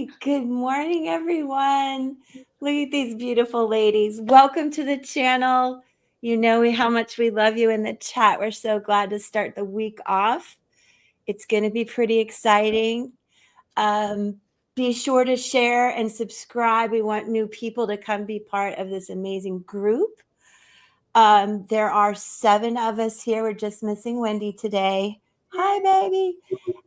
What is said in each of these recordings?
Good morning, everyone. Look at these beautiful ladies. Welcome to the channel. You know how much we love you in the chat. We're so glad to start the week off. It's going to be pretty exciting. Be sure to share and subscribe. We want new people to come be part of this amazing group. There are 7 of us here. We're just missing Wendy today. Hi, baby.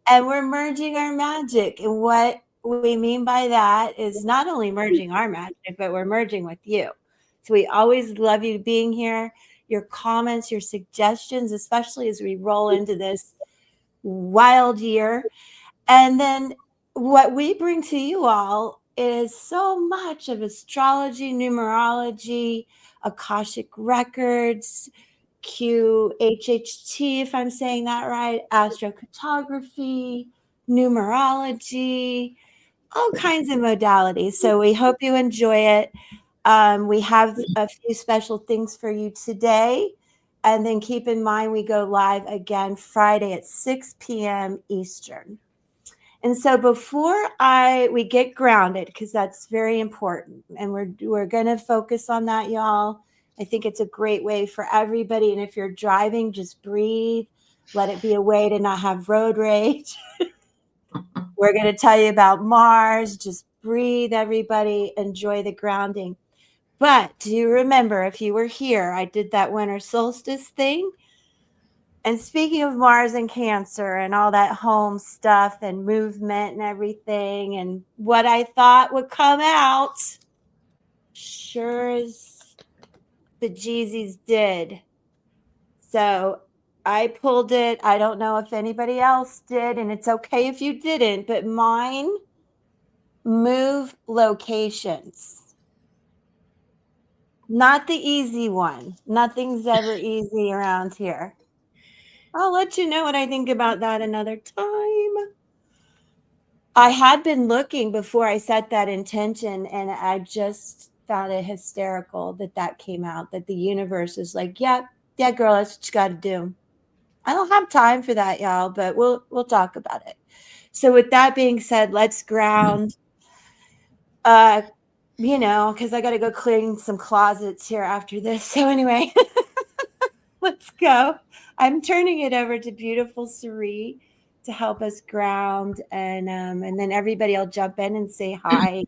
And we're merging our magic. And what we mean by that is not only merging our magic, but we're merging with you. So we always love you being here. Your comments, your suggestions, especially as we roll into this wild year. And then what we bring to you all is so much of astrology, numerology, Akashic Records, QHHT, if I'm saying that right, astrocartography, numerology, all kinds of modalities. So we hope you enjoy it. We have a few special things for you today. And then keep in mind, we go live again Friday at 6 p.m. Eastern. And so before we get grounded, because that's very important, and we're going to focus on that, y'all. I think it's a great way for everybody. And if you're driving, just breathe. Let it be a way to not have road rage. We're going to tell you about Mars. Just breathe, everybody. Enjoy the grounding. But do you remember, if you were here, I did that winter solstice thing. And speaking of Mars and Cancer and all that home stuff and movement and everything, and what I thought would come out, sure as the Jeezys did. So I pulled it. I don't know if anybody else did, and it's okay if you didn't, but mine, move locations. Not the easy one. Nothing's ever easy around here. I'll let you know what I think about that another time. I had been looking before I set that intention, and I just found it hysterical that came out, that the universe is like, yeah, girl, that's what you got to do. I don't have time for that, y'all, but we'll talk about it. So with that being said, let's ground. Because I got to go clean some closets here after this. So anyway, let's go. I'm turning it over to beautiful Sari to help us ground, and then everybody will jump in and say hi.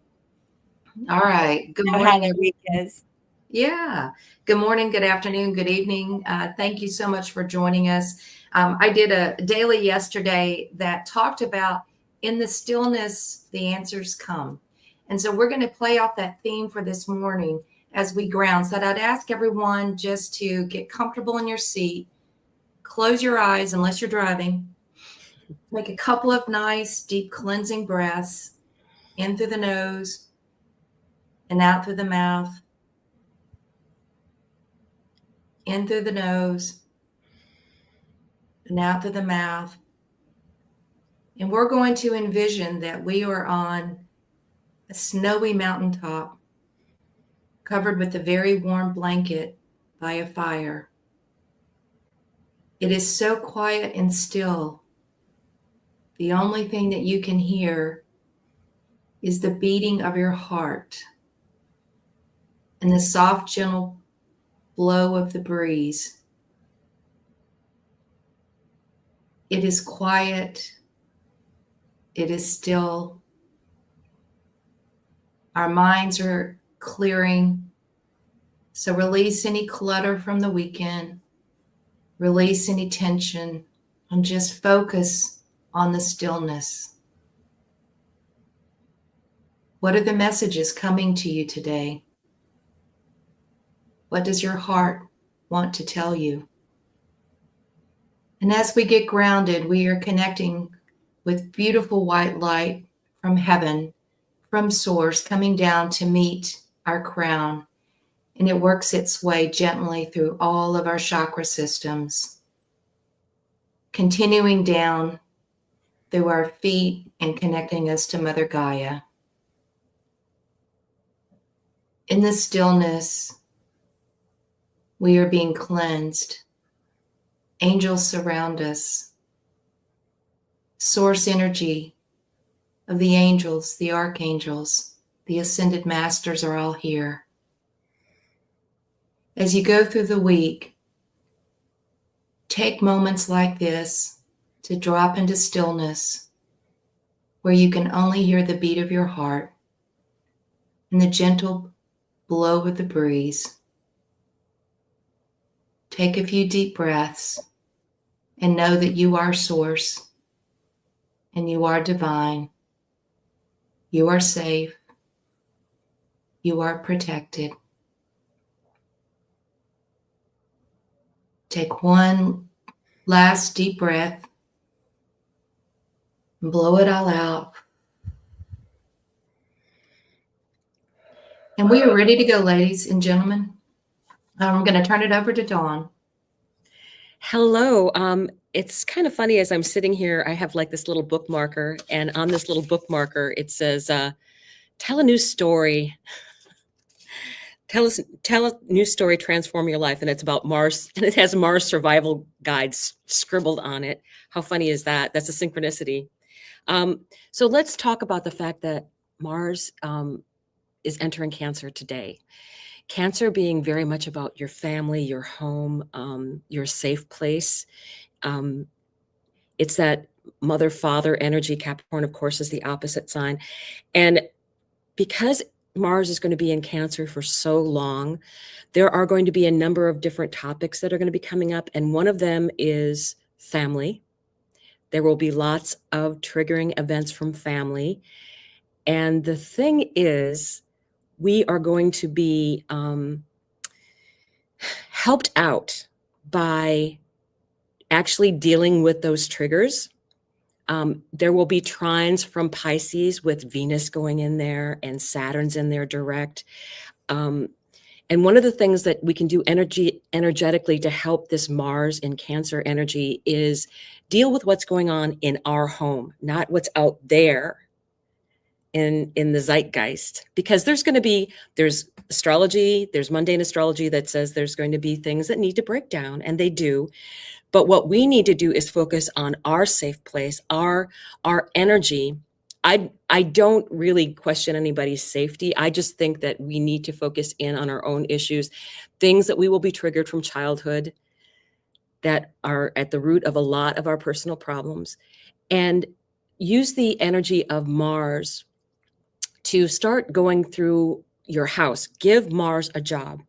All right. Good morning. How the week is. Yeah. Good morning, good afternoon, good evening. Thank you so much for joining us. I did a daily yesterday that talked about in the stillness, the answers come. And so we're going to play off that theme for this morning as we ground. So I'd ask everyone just to get comfortable in your seat, close your eyes unless you're driving, take a couple of nice, deep cleansing breaths in through the nose and out through the mouth. In through the nose and out through the mouth. And we're going to envision that we are on a snowy mountaintop covered with a very warm blanket by a fire. It is so quiet and still. The only thing that you can hear is the beating of your heart and the soft, gentle blow of the breeze. It is quiet. It is still. Our minds are clearing. So release any clutter from the weekend. Release any tension and just focus on the stillness. What are the messages coming to you today? What does your heart want to tell you? And as we get grounded, we are connecting with beautiful white light from heaven, from source, coming down to meet our crown. And it works its way gently through all of our chakra systems, continuing down through our feet and connecting us to Mother Gaia. In the stillness, we are being cleansed. Angels surround us. Source energy of the angels, the archangels, the ascended masters are all here. As you go through the week, take moments like this to drop into stillness where you can only hear the beat of your heart and the gentle blow of the breeze. Take a few deep breaths and know that you are source and you are divine. You are safe. You are protected. Take one last deep breath and blow it all out. And we are ready to go, ladies and gentlemen. I'm going to turn it over to Dawn. Hello. It's kind of funny as I'm sitting here, I have like this little bookmarker, and on this little bookmarker, it says, tell a new story. Tell a new story, transform your life. And it's about Mars, and it has Mars survival guides scribbled on it. How funny is that? That's a synchronicity. So let's talk about the fact that Mars is entering Cancer today. Cancer being very much about your family, your home, your safe place. It's that mother, father energy. Capricorn, of course, is the opposite sign. And because Mars is going to be in Cancer for so long, there are going to be a number of different topics that are going to be coming up. And one of them is family. There will be lots of triggering events from family. And the thing is, we are going to be helped out by actually dealing with those triggers. There will be trines from Pisces with Venus going in there and Saturn's in there direct. And one of the things that we can do energetically to help this Mars in Cancer energy is deal with what's going on in our home, not what's out there in the zeitgeist. Because there's astrology, there's mundane astrology that says there's going to be things that need to break down, and they do. But what we need to do is focus on our safe place, our energy. I don't really question anybody's safety. I just think that we need to focus in on our own issues, things that we will be triggered from childhood that are at the root of a lot of our personal problems, and use the energy of Mars to start going through your house. Give Mars a job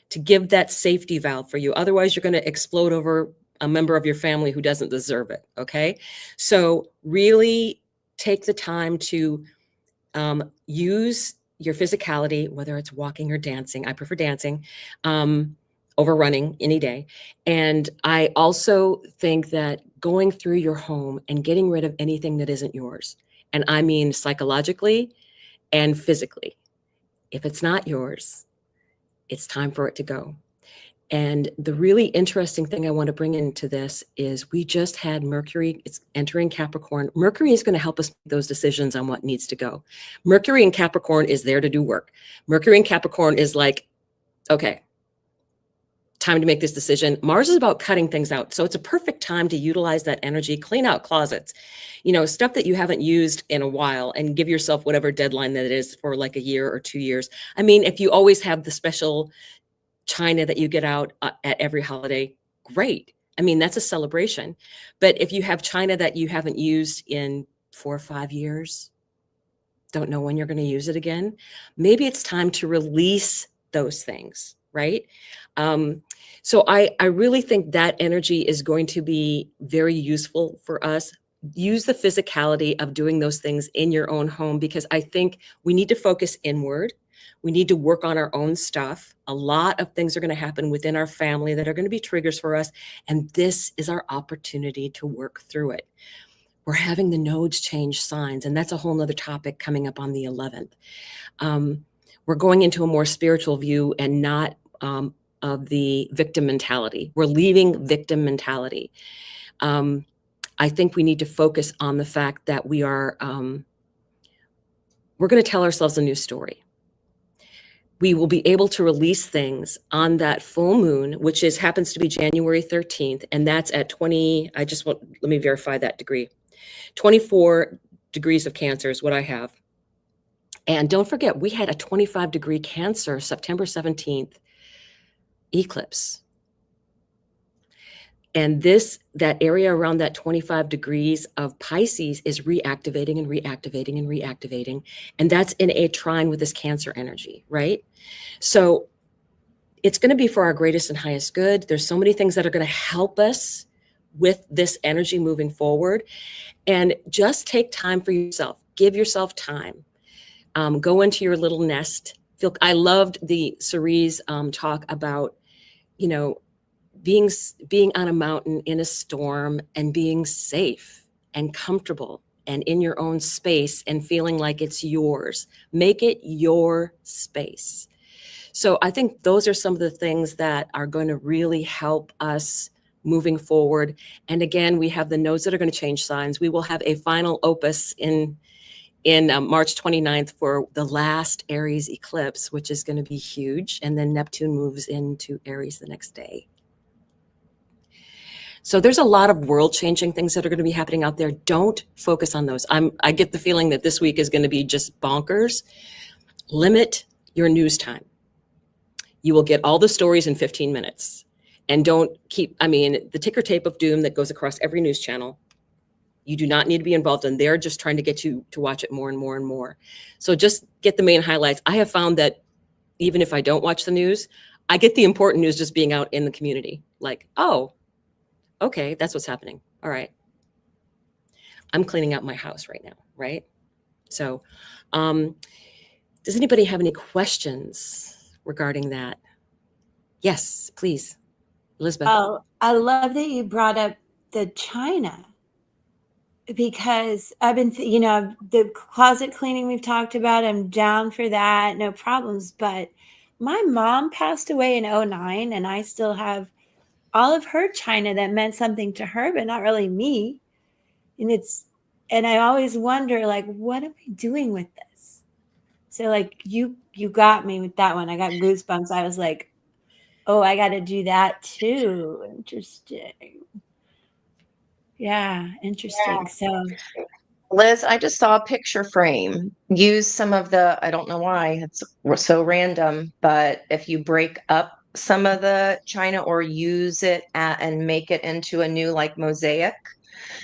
to give that safety valve for you. Otherwise, you're going to explode over a member of your family who doesn't deserve it. Okay. So really take the time to use your physicality, whether it's walking or dancing. I prefer dancing over running any day. And I also think that going through your home and getting rid of anything that isn't yours. And I mean psychologically and physically. If it's not yours, it's time for it to go. And the really interesting thing I want to bring into this is we just had Mercury, it's entering Capricorn. Mercury is going to help us make those decisions on what needs to go. Mercury in Capricorn is there to do work. Mercury in Capricorn is like, okay, time to make this decision. Mars is about cutting things out. So it's a perfect time to utilize that energy, clean out closets, stuff that you haven't used in a while, and give yourself whatever deadline that it is for like a year or 2 years. I mean, if you always have the special china that you get out at every holiday, great. I mean, that's a celebration. But if you have china that you haven't used in 4 or 5 years, don't know when you're going to use it again, maybe it's time to release those things, right? So I really think that energy is going to be very useful for us. Use the physicality of doing those things in your own home, because I think we need to focus inward. We need to work on our own stuff. A lot of things are going to happen within our family that are going to be triggers for us. And this is our opportunity to work through it. We're having the nodes change signs, and that's a whole nother topic coming up on the 11th. We're going into a more spiritual view and not of the victim mentality. We're leaving victim mentality. I think we need to focus on the fact that we're going to tell ourselves a new story. We will be able to release things on that full moon, which happens to be January 13th. And that's at let me verify that degree, 24 degrees of Cancer is what I have. And don't forget, we had a 25-degree Cancer September 17th eclipse. And that area around that 25 degrees of Pisces is reactivating and reactivating and reactivating. And that's in a trine with this Cancer energy, right? So it's going to be for our greatest and highest good. There's so many things that are going to help us with this energy moving forward. And just take time for yourself. Give yourself time. Go into your little nest. I loved the Cerise talk about, being on a mountain in a storm and being safe and comfortable and in your own space and feeling like it's yours. Make it your space. So I think those are some of the things that are going to really help us moving forward. And again, we have the nodes that are going to change signs. We will have a final opus in March 29th for the last Aries eclipse, which is going to be huge. And then Neptune moves into Aries the next day. So there's a lot of world-changing things that are going to be happening out there. Don't focus on those. I get the feeling that this week is going to be just bonkers. Limit your news time. You will get all the stories in 15 minutes. And don't the ticker tape of doom that goes across every news channel. You do not need to be involved in. They're just trying to get you to watch it more and more and more. So just get the main highlights. I have found that even if I don't watch the news, I get the important news just being out in the community. Like, oh, okay, that's what's happening. All right. I'm cleaning out my house right now, right? So does anybody have any questions regarding that? Yes, please. Elizabeth. Oh, I love that you brought up the China, because I've been, the closet cleaning we've talked about, I'm down for that, no problems. But my mom passed away in 2009, and I still have all of her China that meant something to her, but not really me. And I always wonder, like, what am I doing with this? So like you got me with that one. I got goosebumps. I was like, oh, I got to do that too. Interesting. Yeah, interesting. So Liz, I just saw a picture frame. Use some of I don't know why, it's so random, but if you break up some of the china or use it and make it into a new like mosaic.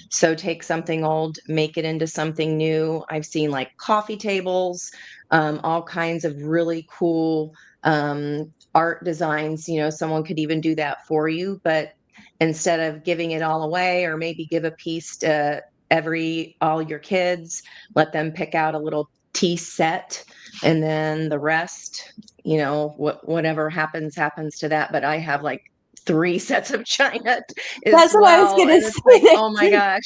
So take something old, make it into something new. I've seen like coffee tables, all kinds of really cool art designs. Someone could even do that for you, but instead of giving it all away, or maybe give a piece to all your kids, let them pick out a little tea set, and then the rest, whatever happens to that. But I have like 3 sets of china that's what I was gonna say. Like, oh my gosh.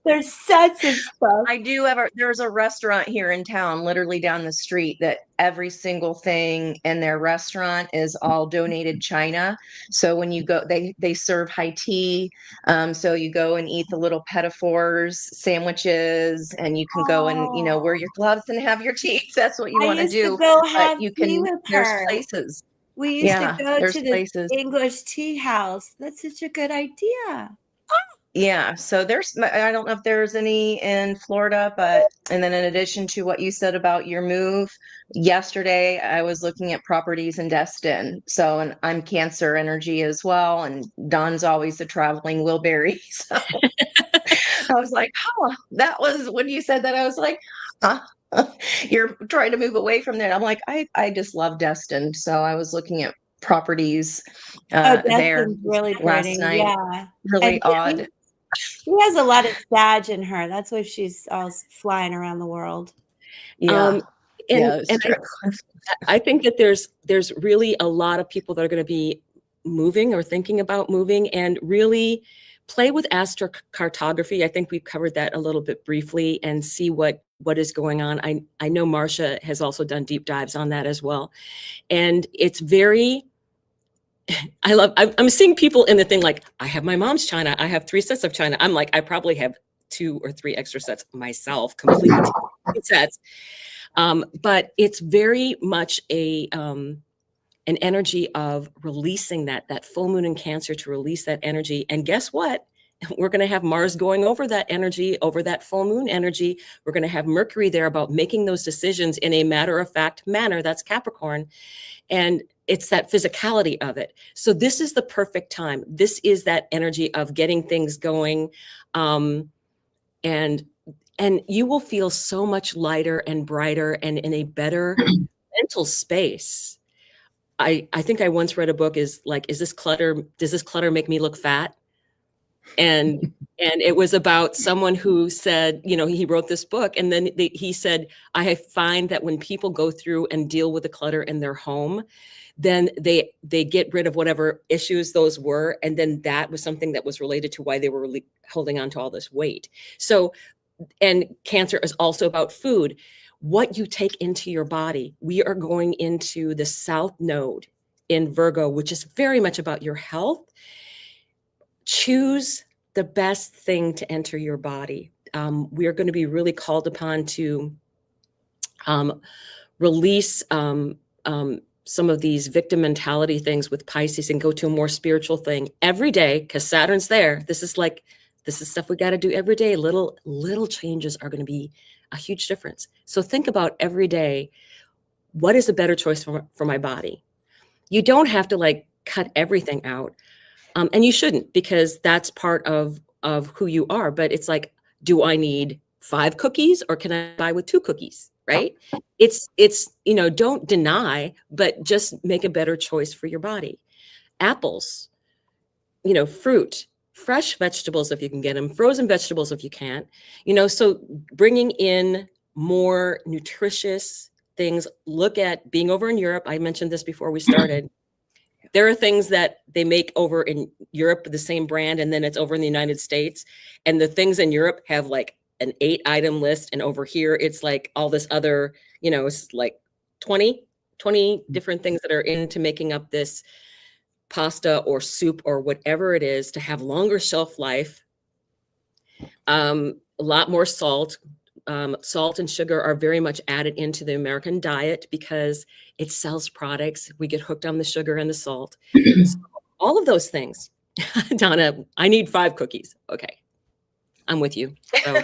There's sets of stuff. I do have there's a restaurant here in town, literally down the street, that every single thing in their restaurant is all donated china. So when you go, they serve high tea. So you go and eat the little pedophores sandwiches, and you can go and, wear your gloves and have your tea. That's what you want to do. Go But have you tea can, with there's her. places. We used to go there's to the places. English tea house. That's such a good idea. Yeah, so I don't know if there's any in Florida, and then in addition to what you said about your move, yesterday I was looking at properties in Destin. So, and I'm Cancer energy as well, and Don's always the traveling Wilbury. So I was like, that was when you said that, I was like, huh? You're trying to move away from there. I'm like, I just love Destin. So I was looking at properties there Destin's really last pretty. night. Yeah. Really odd. She has a lot of Sag in her. That's why she's all flying around the world. Yeah. I think that there's really a lot of people that are going to be moving or thinking about moving, and really play with astrocartography. I think we've covered that a little bit briefly, and see what is going on. I know Marcia has also done deep dives on that as well. And it's very, I'm seeing people in the thing like, I have my mom's china, I have 3 sets of china. I'm like, I probably have 2 or 3 extra sets myself, complete sets. But it's very much an energy of releasing that full moon in Cancer, to release that energy. And guess what? We're going to have Mars going over that energy, over that full moon energy. We're going to have Mercury there about making those decisions in a matter-of-fact manner. That's Capricorn. And it's that physicality of it. So this is the perfect time. This is that energy of getting things going. And you will feel so much lighter and brighter and in a better mental space. I think I once read a book is this clutter? Does this clutter make me look fat? And it was about someone who said, he wrote this book, and then he said, I find that when people go through and deal with the clutter in their home, then they get rid of whatever issues those were. And then that was something that was related to why they were holding on to all this weight. So, and Cancer is also about food, what you take into your body. We are going into the South Node in Virgo, which is very much about your health. Choose the best thing to enter your body. We are going to be really called upon to release some of these victim mentality things with Pisces and go to a more spiritual thing every day, because Saturn's there. This is stuff we got to do every day. Little changes are going to be a huge difference. So think about every day, what is a better choice for my body? You don't have to cut everything out. And you shouldn't, because that's part of who you are. But it's do I need 5 cookies or can I buy with 2 cookies? Right? It's don't deny, but just make a better choice for your body. Apples, fruit, fresh vegetables if you can get them, frozen vegetables if you can't. So bringing in more nutritious things. Look at being over in Europe. I mentioned this before we started. There are things that they make over in Europe, the same brand, and then it's over in the United States. And the things in Europe have an 8-item list. And over here, it's all this other, it's 20 different things that are into making up this pasta or soup or whatever it is to have longer shelf life. A lot more salt. Salt and sugar are very much added into the American diet because it sells products. We get hooked on the sugar and the salt. So all of those things. Donna, I need 5 cookies. Okay. I'm with you. So,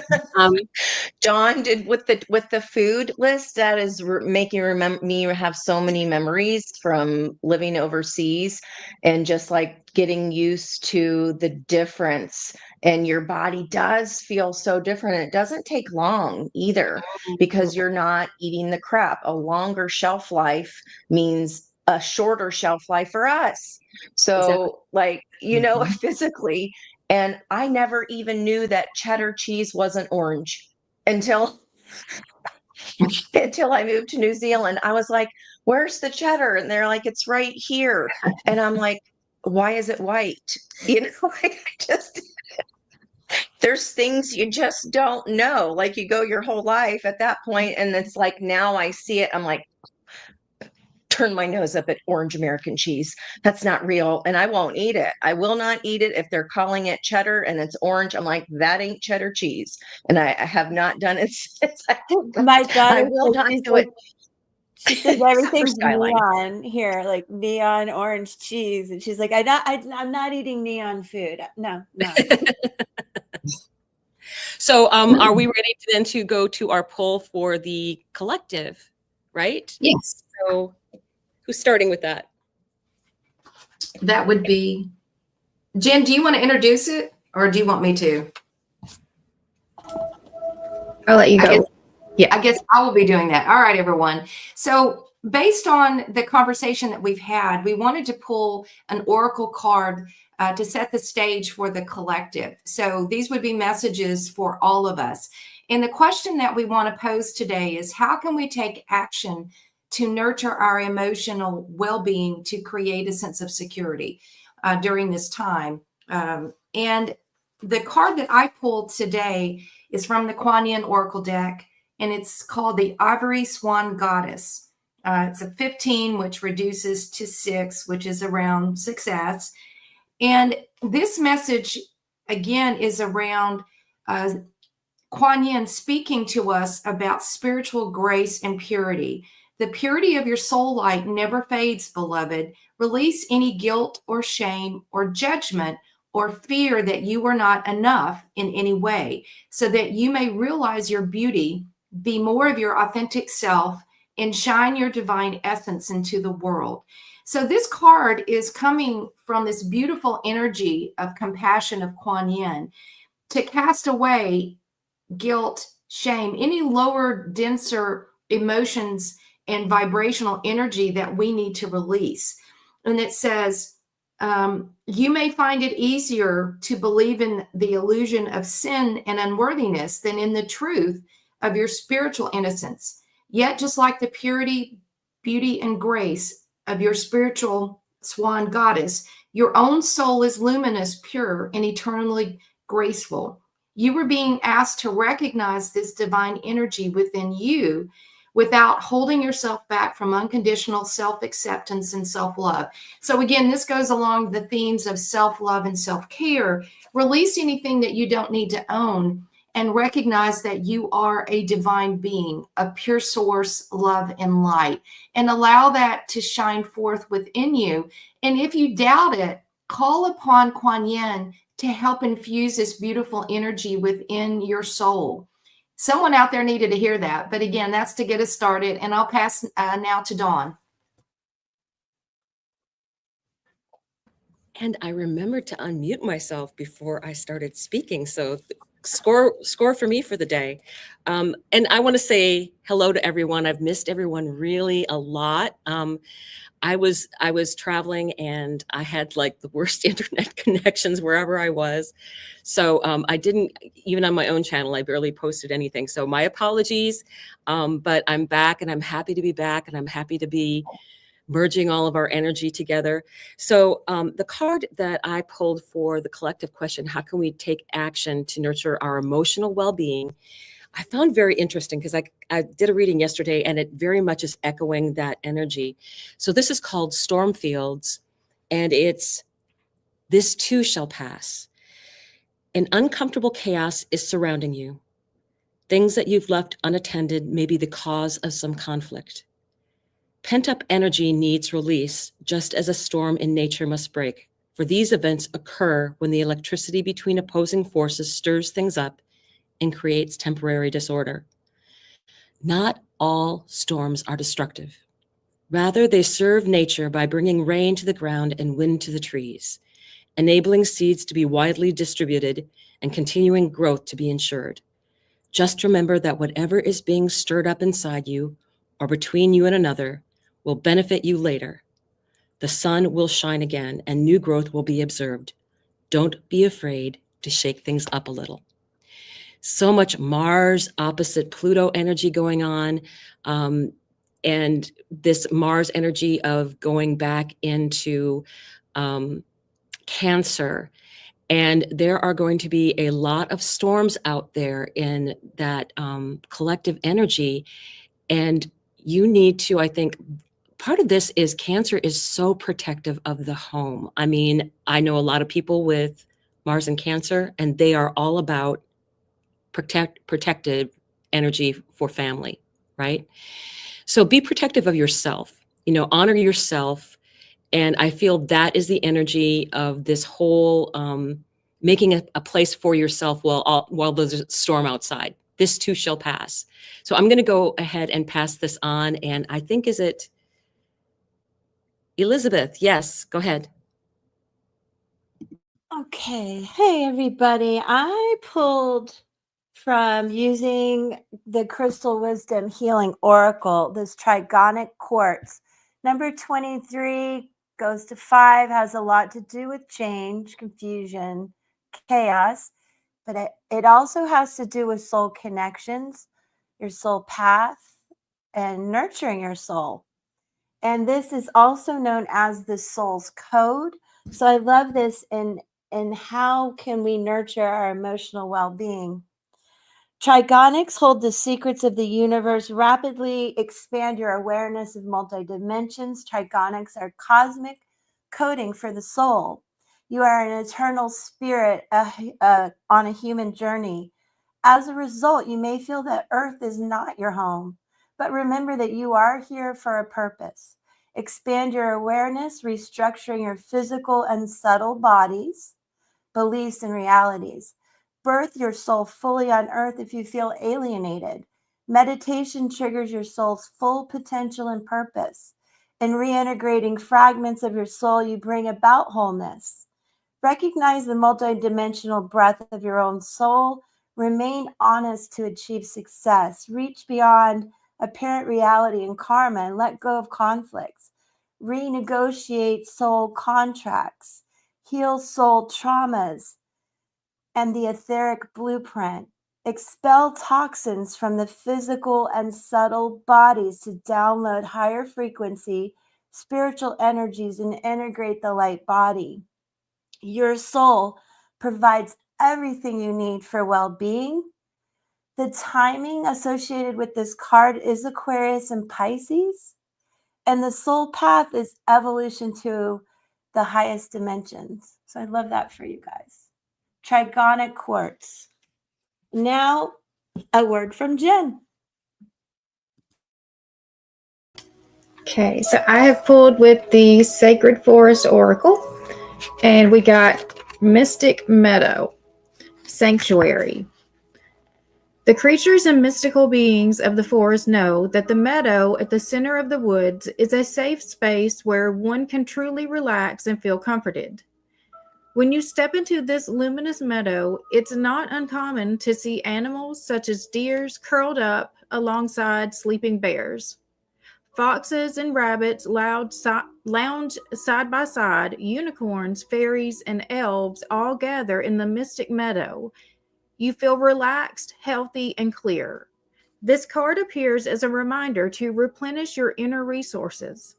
John did with the food list. That is making me have so many memories from living overseas and just getting used to the difference. And your body does feel so different. It doesn't take long either because you're not eating the crap. A longer shelf life means a shorter shelf life for us. So exactly. Physically. And I never even knew that cheddar cheese wasn't orange until I moved to New Zealand. I was like, where's the cheddar? And they're like, it's right here. And I'm like, why is it white? There's things you just don't know. You go your whole life at that point, and it's now I see it. I'm like, turn my nose up at orange American cheese. That's not real. And I won't eat it. I will not eat it if they're calling it cheddar and it's orange. I'm like, that ain't cheddar cheese. And I have not done it since. My daughter, I will not do it. She says everything's neon here, neon orange cheese. And she's like, I'm not eating neon food. No. So are we ready to go to our poll for the collective, right? Yes. So who's starting with that? That would be Jen. Do you want to introduce it or do you want me to? I'll let you go. I guess I will be doing that. All right, everyone. So based on the conversation that we've had, we wanted to pull an oracle card to set the stage for the collective. So these would be messages for all of us. And the question that we want to pose today is, how can we take action to nurture our emotional well-being to create a sense of security during this time? And the card that I pulled today is from the Kuan Yin Oracle deck, and it's called the Ivory Swan Goddess. It's a 15, which reduces to 6, which is around success. And this message, again, is around Kuan Yin speaking to us about spiritual grace and purity. The purity of your soul light never fades, beloved. Release any guilt or shame or judgment or fear that you are not enough in any way, so that you may realize your beauty, be more of your authentic self, and shine your divine essence into the world. So this card is coming from this beautiful energy of compassion of Kuan Yin to cast away guilt, shame, any lower, denser emotions and vibrational energy that we need to release. And it says, you may find it easier to believe in the illusion of sin and unworthiness than in the truth of your spiritual innocence. Yet, just like the purity, beauty, and grace of your spiritual swan goddess, your own soul is luminous, pure, and eternally graceful. You were being asked to recognize this divine energy within you without holding yourself back from unconditional self-acceptance and self-love. So again, this goes along the themes of self-love and self-care. Release anything that you don't need to own and recognize that you are a divine being, a pure source, love, and light, and allow that to shine forth within you. And if you doubt it, call upon Kuan Yin to help infuse this beautiful energy within your soul. Someone out there needed to hear that. But again, that's to get us started. And I'll pass now to Dawn. And I remembered to unmute myself before I started speaking. So score for me for the day. And I want to say hello to everyone. I've missed everyone really a lot. I was traveling and I had like the worst internet connections wherever I was. So I didn't, even on my own channel, I barely posted anything. So my apologies, but I'm back and I'm happy to be back and I'm happy to be merging all of our energy together. So the card that I pulled for the collective question, how can we take action to nurture our emotional well-being? I found very interesting because I did a reading yesterday and it very much is echoing that energy. So this is called Storm Fields, and it's this too shall pass. An uncomfortable chaos is surrounding you. Things that you've left unattended may be the cause of some conflict. Pent-up energy needs release, just as a storm in nature must break. For these events occur when the electricity between opposing forces stirs things up and creates temporary disorder. Not all storms are destructive. Rather, they serve nature by bringing rain to the ground and wind to the trees, enabling seeds to be widely distributed and continuing growth to be ensured. Just remember that whatever is being stirred up inside you or between you and another will benefit you later. The sun will shine again and new growth will be observed. Don't be afraid to shake things up a little. So much Mars opposite Pluto energy going on. And this Mars energy of going back into Cancer. And there are going to be a lot of storms out there in that collective energy. And you need to, I think, part of this is Cancer is so protective of the home. I mean, I know a lot of people with Mars and Cancer, and they are all about protective energy for family, right? So be protective of yourself, honor yourself. And I feel that is the energy of this whole making a place for yourself while there's a storm outside. This too shall pass. So I'm going to go ahead and pass this on. And I think, is it Elizabeth? Yes, go ahead. Okay. Hey, everybody. I pulled from using the Crystal Wisdom Healing Oracle, this trigonic quartz. Number 23 goes to 5, has a lot to do with change, confusion, chaos, but it also has to do with soul connections, your soul path, and nurturing your soul. And this is also known as the soul's code. So I love this in how can we nurture our emotional well-being. Trigonics hold the secrets of the universe, rapidly expand your awareness of multi-dimensions. Trigonics are cosmic coding for the soul. You are an eternal spirit on a human journey. As a result, you may feel that Earth is not your home, but remember that you are here for a purpose. Expand your awareness, restructuring your physical and subtle bodies. beliefs, and realities. Birth your soul fully on earth if you feel alienated. Meditation triggers your soul's full potential and purpose. In reintegrating fragments of your soul, you bring about wholeness. Recognize the multidimensional breadth of your own soul. Remain honest to achieve success. Reach beyond apparent reality and karma and let go of conflicts. Renegotiate soul contracts. Heal soul traumas and the etheric blueprint. Expel toxins from the physical and subtle bodies to download higher frequency spiritual energies and integrate the light body. Your soul provides everything you need for well-being. The timing associated with this card is Aquarius and Pisces, and the soul path is evolution to the highest dimensions. So I love that for you guys. Trigonic quartz. Now, a word from Jen. Okay, so I have pulled with the Sacred Forest Oracle, and we got Mystic Meadow, Sanctuary. The creatures and mystical beings of the forest know that the meadow at the center of the woods is a safe space where one can truly relax and feel comforted. When you step into this luminous meadow, it's not uncommon to see animals such as deers curled up alongside sleeping bears. Foxes and rabbits lounge side by side. Unicorns, fairies, and elves all gather in the mystic meadow. You feel relaxed, healthy, and clear. This card appears as a reminder to replenish your inner resources.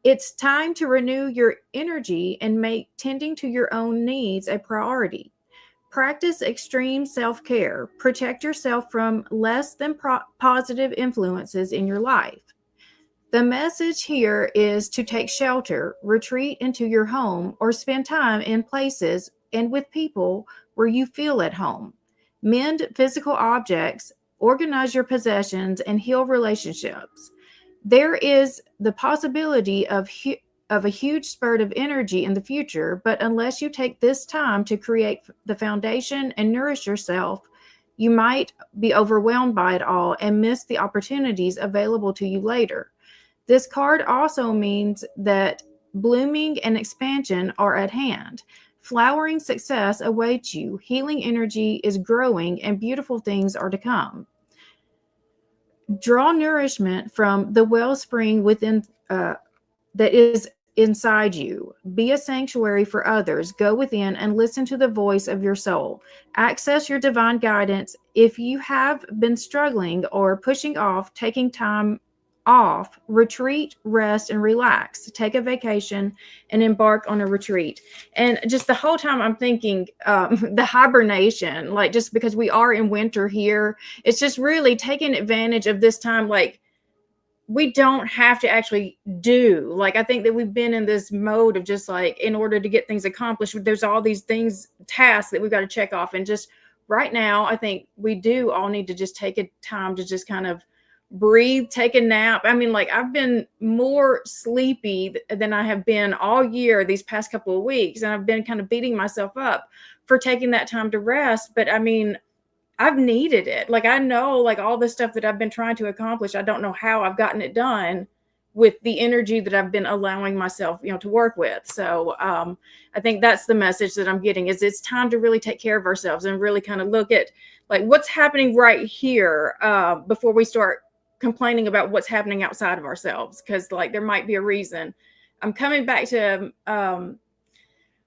It's time to renew your energy and make tending to your own needs a priority. Practice extreme self-care. Protect yourself from less than positive influences in your life. The message here is to take shelter, retreat into your home, or spend time in places and with people where you feel at home. Mend physical objects, organize your possessions, and heal relationships. There is the possibility of a huge spurt of energy in the future, but unless you take this time to create the foundation and nourish yourself, you might be overwhelmed by it all and miss the opportunities available to you later. This card also means that blooming and expansion are at hand. Flowering success awaits you. Healing energy is growing and beautiful things are to come. Draw nourishment from the wellspring within that is inside you. Be a sanctuary for others. Go within and listen to the voice of your soul. Access your divine guidance. If you have been struggling or pushing off, taking time off, retreat, rest, and relax. Take a vacation and embark on a retreat. And just the whole time I'm thinking the hibernation, like just because we are in winter here, it's just really taking advantage of this time. Like we don't have to actually do, like, I think that we've been in this mode of just like, in order to get things accomplished, there's all these things, tasks that we've got to check off. And just right now, I think we do all need to just take a time to just kind of breathe, take a nap. I mean, like I've been more sleepy than I have been all year these past couple of weeks. And I've been kind of beating myself up for taking that time to rest. But I mean, I've needed it. Like, I know like all the stuff that I've been trying to accomplish, I don't know how I've gotten it done with the energy that I've been allowing myself, to work with. So I think that's the message that I'm getting, is it's time to really take care of ourselves and really kind of look at like what's happening right here before we start complaining about what's happening outside of ourselves. Cause like there might be a reason. I'm coming back to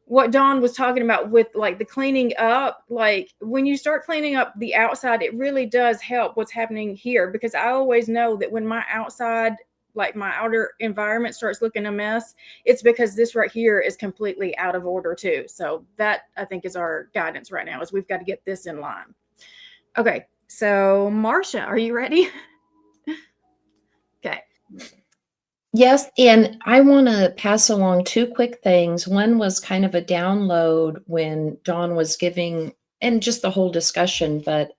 what Dawn was talking about with like the cleaning up. Like when you start cleaning up the outside, it really does help what's happening here, because I always know that when my outside, like my outer environment starts looking a mess, it's because this right here is completely out of order too. So that I think is our guidance right now, is we've got to get this in line. Okay. So Marcia, are you ready? Okay. Yes, and I want to pass along two quick things. One was kind of a download when Dawn was giving, and just the whole discussion, but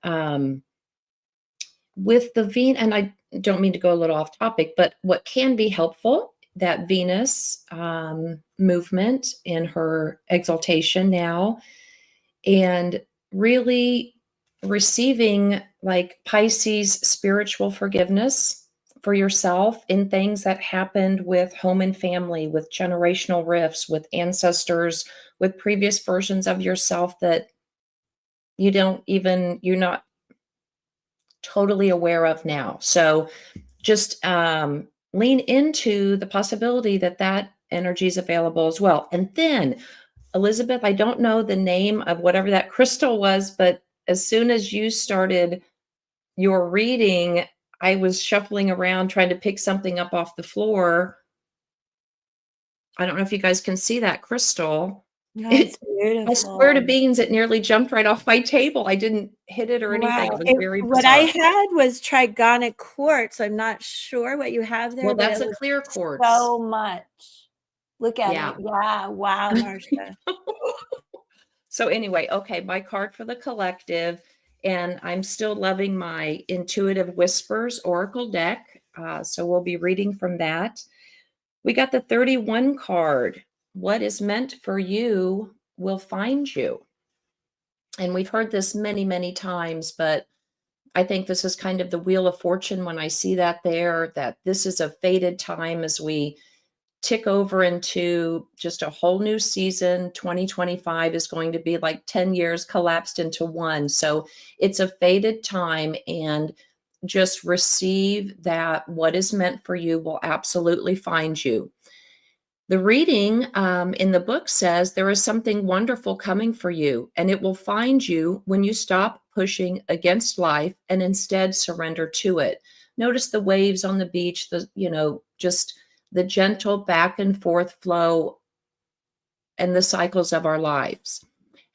with the Venus, and I don't mean to go a little off topic, but what can be helpful, that Venus movement in her exaltation now, and really receiving like Pisces spiritual forgiveness for yourself in things that happened with home and family, with generational rifts, with ancestors, with previous versions of yourself that you're not totally aware of now. So just lean into the possibility that that energy is available as well. And then, Elizabeth, I don't know the name of whatever that crystal was, but as soon as you started your reading, I was shuffling around trying to pick something up off the floor. I don't know if you guys can see that crystal. That's I swear to beautiful. beans, it nearly jumped right off my table. I didn't hit it or anything. Wow. It was very What I bizarre. had was trigonic quartz. I'm not sure what you have there, Well, but that's it a was clear quartz. so much. Look at Yeah. it. Yeah. Wow, Marsha. So anyway, okay, my card for the collective, and I'm still loving my Intuitive Whispers Oracle deck. So we'll be reading from that. We got the 31 card. What is meant for you will find you. And we've heard this many, many times, but I think this is kind of the wheel of fortune when I see that there, that this is a fated time as we tick over into just a whole new season. 2025 is going to be like 10 years collapsed into one. So it's a fated time, and just receive that what is meant for you will absolutely find you. The reading in the book says there is something wonderful coming for you, and it will find you when you stop pushing against life and instead surrender to it. Notice the waves on the beach, just the gentle back and forth flow and the cycles of our lives.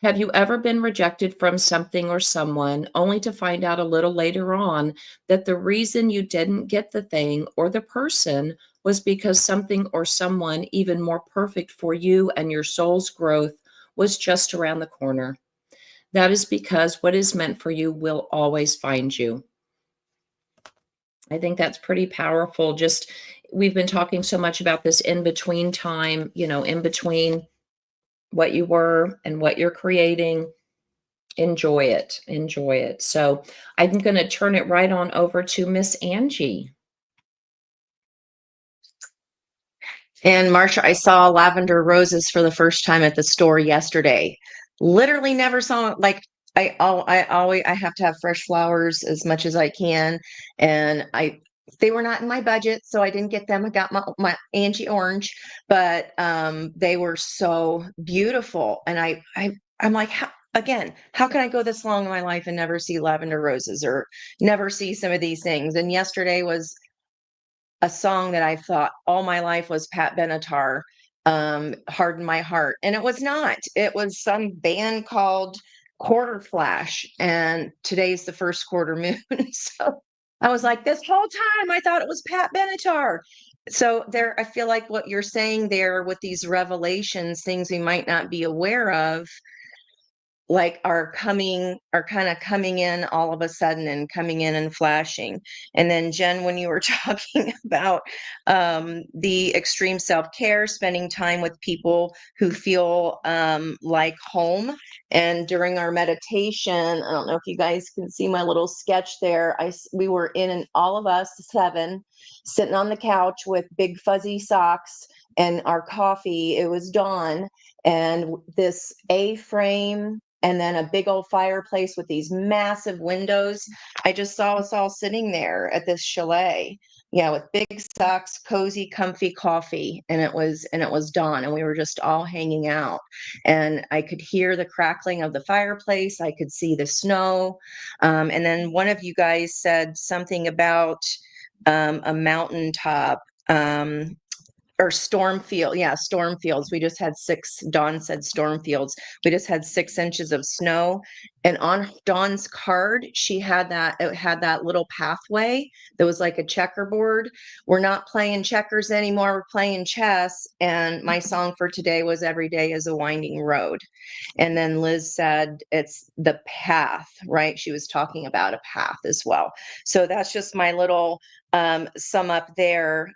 Have you ever been rejected from something or someone only to find out a little later on that the reason you didn't get the thing or the person was because something or someone even more perfect for you and your soul's growth was just around the corner? That is because what is meant for you will always find you. I think that's pretty powerful. Just we've been talking so much about this in between time, in between what you were and what you're creating. Enjoy it. Enjoy it. So I'm going to turn it right on over to Miss Angie. And Marsha, I saw lavender roses for the first time at the store yesterday. Literally never saw like I have to have fresh flowers as much as I can, and they were not in my budget, so I didn't get them. I got my Angie orange, but they were so beautiful, and I'm like, how can I go this long in my life and never see lavender roses or never see some of these things? And yesterday was a song that I thought all my life was Pat Benatar, Harden My Heart. And it was not. It was some band called Quarter Flash. And today's the first quarter moon. So I was like, this whole time I thought it was Pat Benatar. So there, I feel like what you're saying there with these revelations, things we might not be aware of, like are kind of coming in all of a sudden and coming in and flashing. And then Jen, when you were talking about the extreme self-care, spending time with people who feel like home, and during our meditation, I don't know if you guys can see my little sketch there, we were in all of us 7 sitting on the couch with big fuzzy socks and our coffee. It was dawn, and this A-frame and then a big old fireplace with these massive windows. I just saw us all sitting there at this chalet, with big socks, cozy, comfy coffee, and it was dawn, and we were just all hanging out. And I could hear the crackling of the fireplace. I could see the snow, and then one of you guys said something about a mountaintop. Or Stormfield. Yeah, Stormfields. We just had 6, Dawn said Stormfields. We just had 6 inches of snow. And on Dawn's card, it had that little pathway that was like a checkerboard. We're not playing checkers anymore. We're playing chess. And my song for today was Every Day is a Winding Road. And then Liz said it's the path, right? She was talking about a path as well. So that's just my little sum up there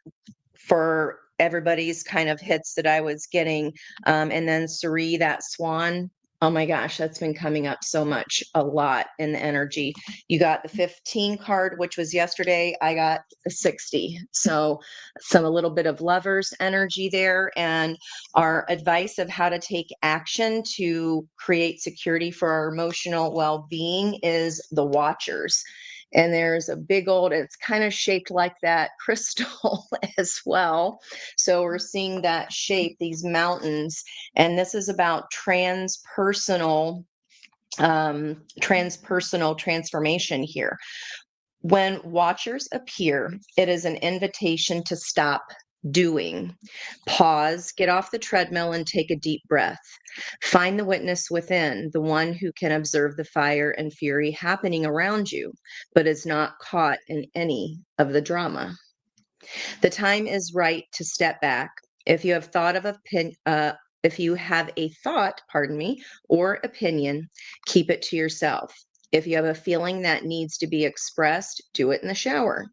for everybody's kind of hits that I was getting. And then Suri, that swan Oh my gosh, that's been coming up so much, a lot in the energy. You got the 15 card, which was yesterday. I got the 60. So a little bit of lovers energy there, and our advice of how to take action to create security for our emotional well-being is the Watchers. And there's a big old, it's kind of shaped like that crystal as well. So we're seeing that shape, these mountains, and this is about transpersonal transformation here. When Watchers appear, it is an invitation to stop doing. Pause, get off the treadmill, and take a deep breath. Find the witness within, the one who can observe the fire and fury happening around you, but is not caught in any of the drama. The time is right to step back. If you have thought of if you have a thought, pardon me, or opinion, keep it to yourself. If you have a feeling that needs to be expressed, do it in the shower.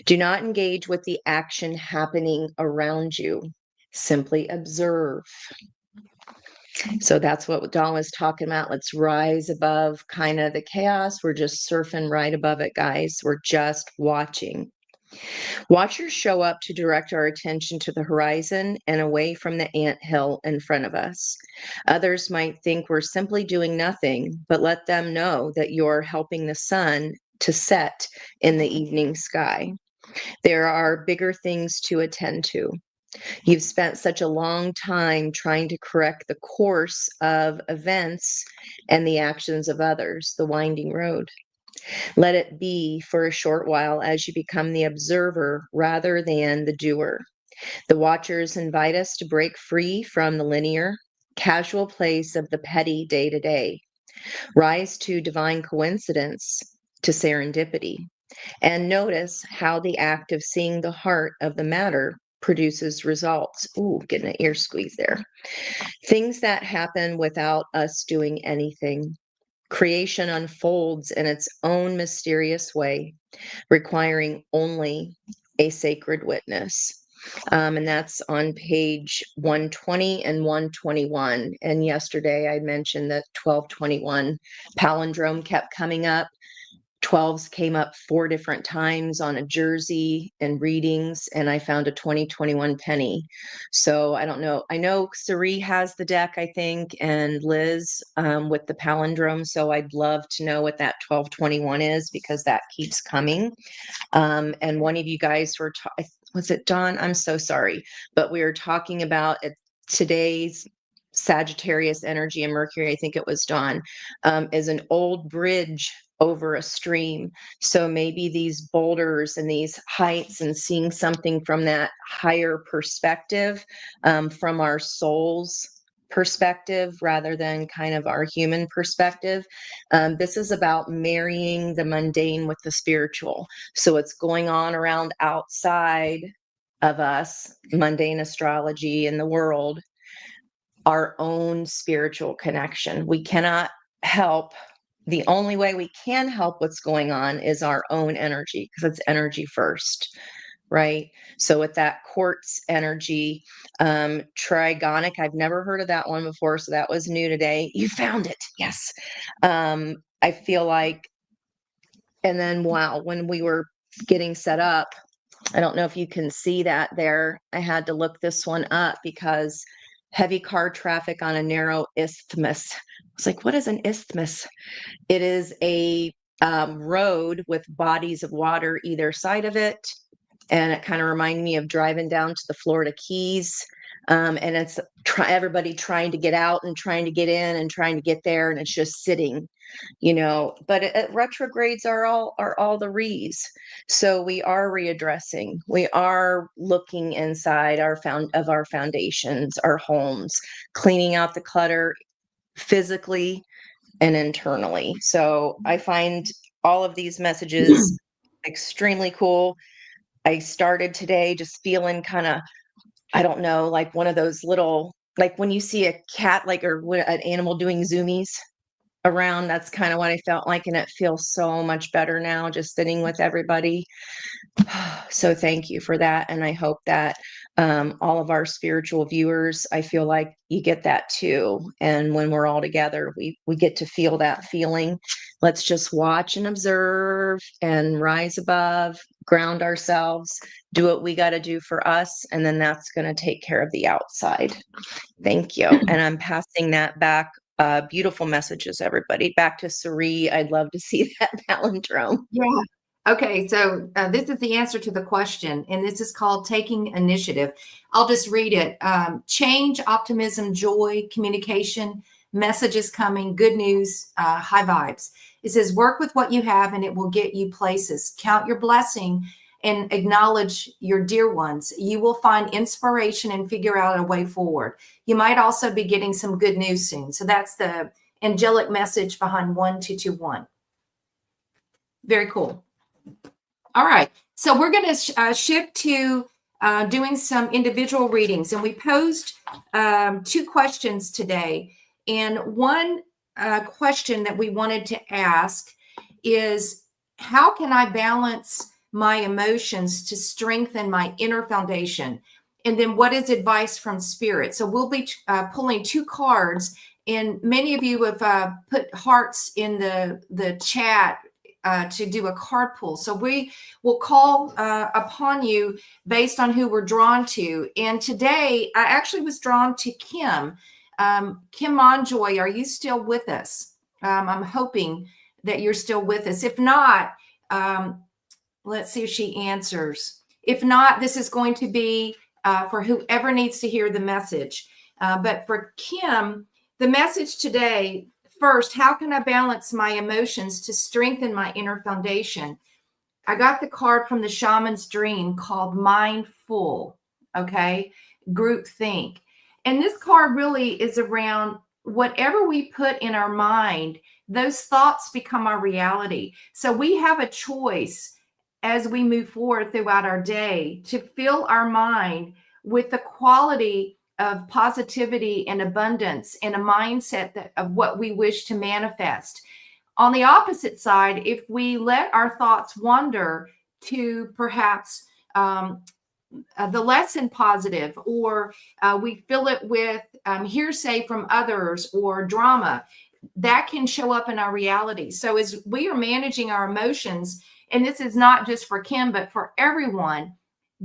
Do not engage with the action happening around you. Simply observe. So that's what Dawn was talking about. Let's rise above kind of the chaos. We're just surfing right above it, guys. We're just watching. Watchers show up to direct our attention to the horizon and away from the anthill in front of us. Others might think we're simply doing nothing, but let them know that you're helping the sun to set in the evening sky. There are bigger things to attend to. You've spent such a long time trying to correct the course of events and the actions of others, the winding road. Let it be for a short while as you become the observer rather than the doer. The Watchers invite us to break free from the linear, casual place of the petty day to day, rise to divine coincidence, to serendipity, and notice how the act of seeing the heart of the matter produces results. Ooh, getting an ear squeeze there. Things that happen without us doing anything. Creation unfolds in its own mysterious way, requiring only a sacred witness. And that's on page 120 and 121. And yesterday I mentioned that 1221 palindrome kept coming up. 12s came up 4 different times on a jersey and readings, and I found a 2021 penny. So I don't know. I know Sari has the deck, I think, and Liz with the palindrome. So I'd love to know what that 1221 is, because that keeps coming. And one of you guys were, was it Dawn? I'm so sorry, but we were talking about today's Sagittarius energy and Mercury, I think it was Dawn, is an old bridge over a stream. So maybe these boulders and these heights, and seeing something from that higher perspective, from our soul's perspective rather than kind of our human perspective. This is about marrying the mundane with the spiritual. So it's going on around outside of us, mundane astrology in the world, our own spiritual connection. We cannot help. The only way we can help what's going on is our own energy, because it's energy first, right? So with that quartz energy, trigonic, I've never heard of that one before, so that was new today. You found it, yes. I feel like, and then wow, when we were getting set up, I don't know if you can see that there. I had to look this one up because heavy car traffic on a narrow isthmus. I was like, what is an isthmus? It is a road with bodies of water either side of it. And it kind of reminded me of driving down to the Florida Keys. And it's everybody trying to get out and trying to get in and trying to get there. And it's just sitting, but retrogrades are all the re's. So we are readdressing, we are looking inside our foundations, our homes, cleaning out the clutter physically and internally. So I find all of these messages extremely cool. I started today just feeling kind of, I don't know, like one of those little, like when you see a cat, like, or an animal doing zoomies, around. That's kind of what I felt like. And it feels so much better now just sitting with everybody. So thank you for that. And I hope that all of our spiritual viewers, I feel like you get that too. And when we're all together, we get to feel that feeling. Let's just watch and observe and rise above, ground ourselves, do what we got to do for us. And then that's going to take care of the outside. Thank you. And I'm passing that back. Beautiful messages, everybody. Back to Sari. I'd love to see that palindrome. Yeah. Okay, so this is the answer to the question, and this is called taking initiative. I'll just read it. Change, optimism, joy, communication, messages coming, good news, high vibes. It says, work with what you have and it will get you places. Count your blessing and acknowledge your dear ones. You will find inspiration and figure out a way forward. You might also be getting some good news soon. So that's the angelic message behind 1221. Very cool. All right, so we're going to shift to doing some individual readings, and we posed 2 questions today. And one question that we wanted to ask is, how can I balance my emotions to strengthen my inner foundation? And then what is advice from spirit? So we'll be pulling 2 cards, and many of you have put hearts in the chat to do a card pull. So we will call upon you based on who we're drawn to. And today I actually was drawn to Kim. Kim Monjoy, are you still with us? I'm hoping that you're still with us. If not, let's see if she answers. If not, this is going to be for whoever needs to hear the message. But for Kim, the message today, first, how can I balance my emotions to strengthen my inner foundation? I got the card from the shaman's dream called Mindful, okay? Group think. And this card really is around whatever we put in our mind, those thoughts become our reality. So we have a choice as we move forward throughout our day to fill our mind with the quality of positivity and abundance and a mindset of what we wish to manifest. On the opposite side, if we let our thoughts wander to perhaps the less than positive, or we fill it with hearsay from others or drama, that can show up in our reality. So as we are managing our emotions, and this is not just for Kim, but for everyone,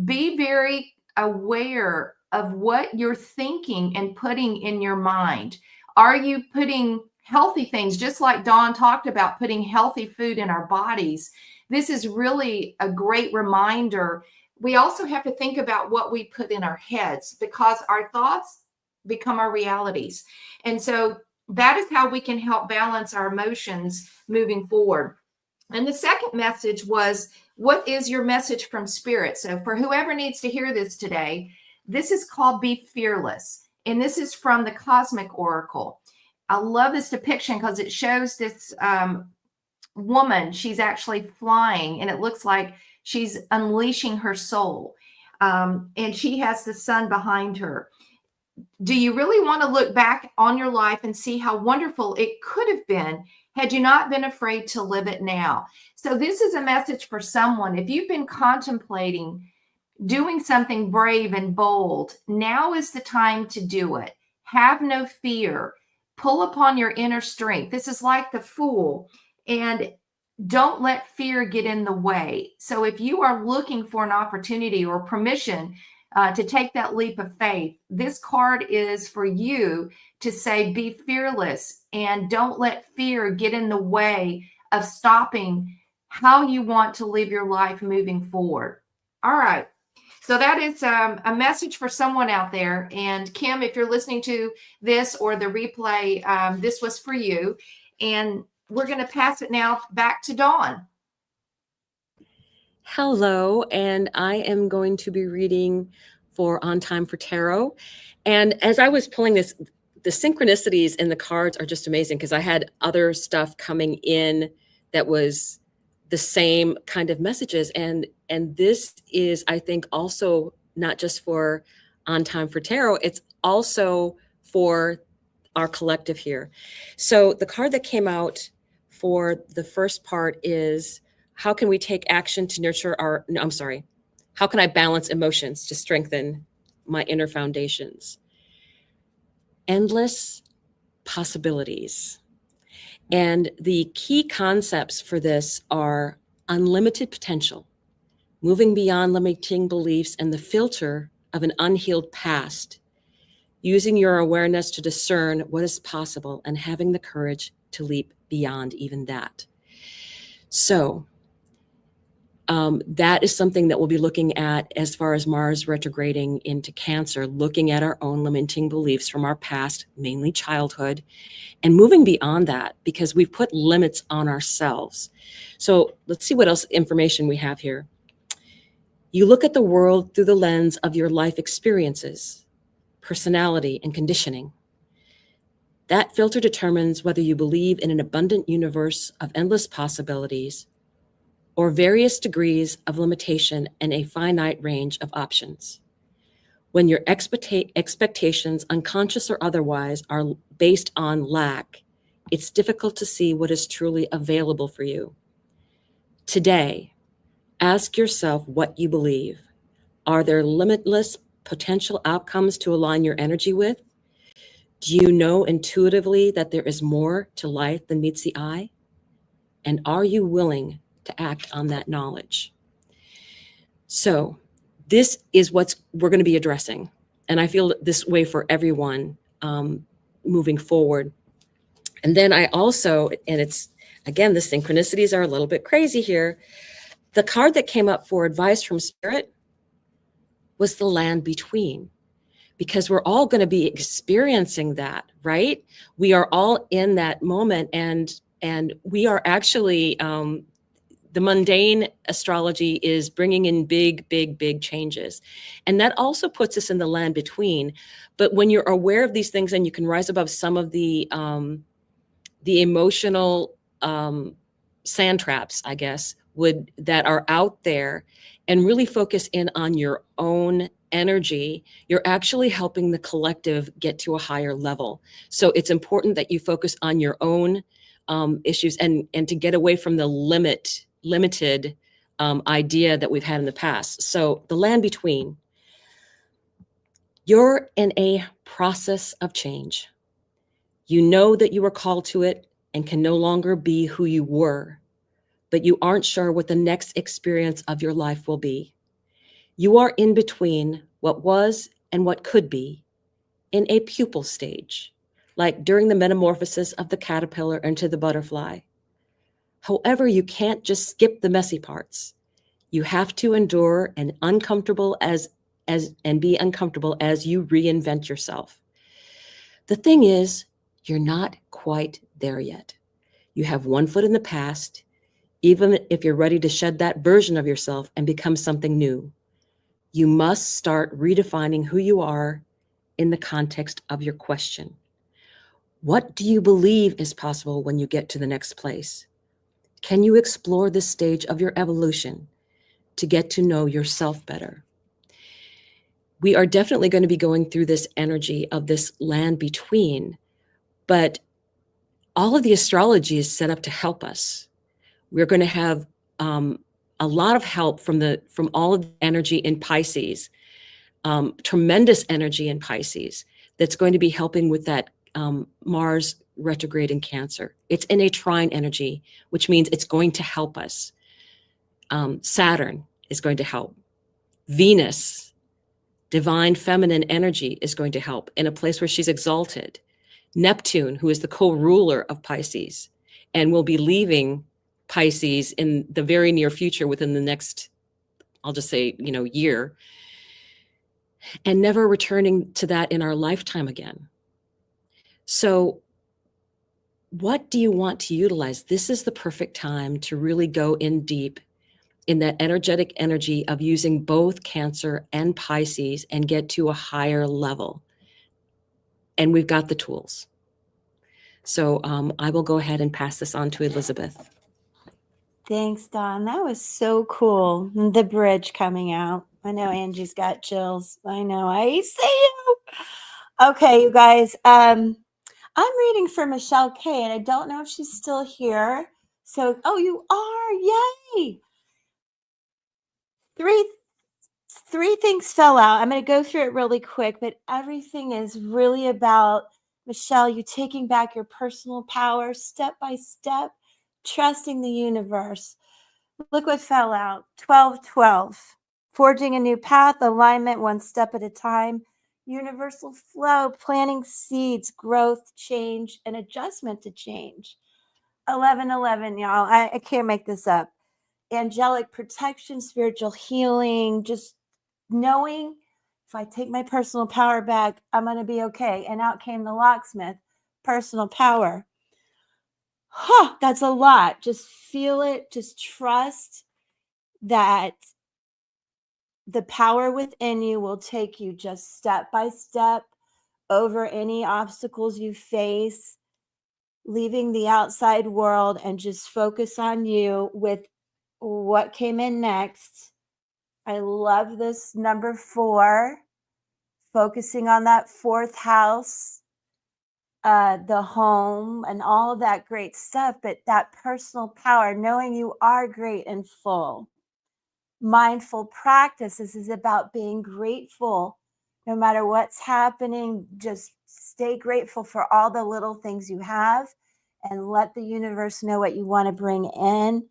be very aware of what you're thinking and putting in your mind. Are you putting healthy things, just like Dawn talked about, putting healthy food in our bodies? This is really a great reminder. We also have to think about what we put in our heads, because our thoughts become our realities. And so that is how we can help balance our emotions moving forward. And the second message was, what is your message from spirit? So for whoever needs to hear this today, this is called Be Fearless. And this is from the Cosmic Oracle. I love this depiction because it shows this woman. She's actually flying, and it looks like she's unleashing her soul. And she has the sun behind her. Do you really want to look back on your life and see how wonderful it could have been had you not been afraid to live it now? So this is a message for someone. If you've been contemplating doing something brave and bold, now is the time to do it. Have no fear. Pull upon your inner strength. This is like the Fool, and don't let fear get in the way. So if you are looking for an opportunity or permission to take that leap of faith, this card is for you to say, be fearless, and don't let fear get in the way of stopping how you want to live your life moving forward. All right. So that is a message for someone out there. And Kim, if you're listening to this or the replay, this was for you. And we're going to pass it now back to Dawn. Hello, and I am going to be reading for On Time for Tarot. And as I was pulling this, the synchronicities in the cards are just amazing, because I had other stuff coming in that was the same kind of messages. And this is, I think, also not just for On Time for Tarot, it's also for our collective here. So the card that came out for the first part is, how can we take action to nurture our, no, I'm sorry, how can I balance emotions to strengthen my inner foundations? Endless possibilities. And the key concepts for this are unlimited potential, moving beyond limiting beliefs and the filter of an unhealed past, using your awareness to discern what is possible and having the courage to leap beyond even that. So that is something that we'll be looking at as far as Mars retrograding into Cancer, looking at our own limiting beliefs from our past, mainly childhood, and moving beyond that because we've put limits on ourselves. So let's see what else information we have here. You look at the world through the lens of your life experiences, personality, and conditioning. That filter determines whether you believe in an abundant universe of endless possibilities or various degrees of limitation and a finite range of options. When your expectations, unconscious or otherwise, are based on lack, it's difficult to see what is truly available for you. Today, ask yourself what you believe. Are there limitless potential outcomes to align your energy with? Do you know intuitively that there is more to life than meets the eye? And are you willing to act on that knowledge? So this is what we're going to be addressing. And I feel this way for everyone moving forward. And then I also, and it's, again, the synchronicities are a little bit crazy here. The card that came up for advice from Spirit was the land between, because we're all going to be experiencing that, right? We are all in that moment, and we are actually, the mundane astrology is bringing in big changes. And that also puts us in the land between. But when you're aware of these things and you can rise above some of the emotional sand traps, I guess, that are out there, and really focus in on your own energy, you're actually helping the collective get to a higher level. So it's important that you focus on your own issues and to get away from the limited idea that we've had in the past. So the land between, you're in a process of change. You know that you are called to it and can no longer be who you were, but you aren't sure what the next experience of your life will be. You are in between what was and what could be, in a pupal stage, like during the metamorphosis of the caterpillar into the butterfly. However, you can't just skip the messy parts. You have to endure and be uncomfortable as you reinvent yourself. The thing is, you're not quite there yet. You have one foot in the past, even if you're ready to shed that version of yourself and become something new. You must start redefining who you are in the context of your question. What do you believe is possible when you get to the next place? Can you explore this stage of your evolution to get to know yourself better? We are definitely going to be going through this energy of this land between, but all of the astrology is set up to help us. We're going to have a lot of help from all of the energy in Pisces, tremendous energy in Pisces that's going to be helping with that Mars retrograde in Cancer. It's in a trine energy, which means it's going to help us. Saturn is going to help. Venus, divine feminine energy, is going to help in a place where she's exalted. Neptune, who is the co-ruler of Pisces and will be leaving Pisces in the very near future, within the next, I'll just say, year, and never returning to that in our lifetime again. So what do you want to utilize? This is the perfect time to really go in deep in that energetic energy of using both Cancer and Pisces and get to a higher level. And we've got the tools. So I will go ahead and pass this on to Elizabeth. Thanks, Dawn. That was so cool. The bridge coming out. I know Angie's got chills. I know. I see you. Okay, you guys. I'm reading for Michelle K, and I don't know if she's still here. So, oh, you are! Yay! Three things fell out. I'm going to go through it really quick, but everything is really about, Michelle, you taking back your personal power step by step, trusting the universe. Look what fell out. 12-12. Forging a new path, alignment one step at a time, universal flow, planting seeds, growth, change, and adjustment to change. 11-11, y'all. I can't make this up. Angelic protection, spiritual healing, just knowing if I take my personal power back, I'm going to be okay. And out came the locksmith, personal power. That's a lot. Just feel it. Just trust that the power within you will take you just step by step over any obstacles you face, leaving the outside world and just focus on you with what came in next. I love this number 4, focusing on that 4th house, the home and all of that great stuff, but that personal power, knowing you are great and full. Mindful practice. This is about being grateful. No matter what's happening, just stay grateful for all the little things you have and let the universe know what you want to bring in.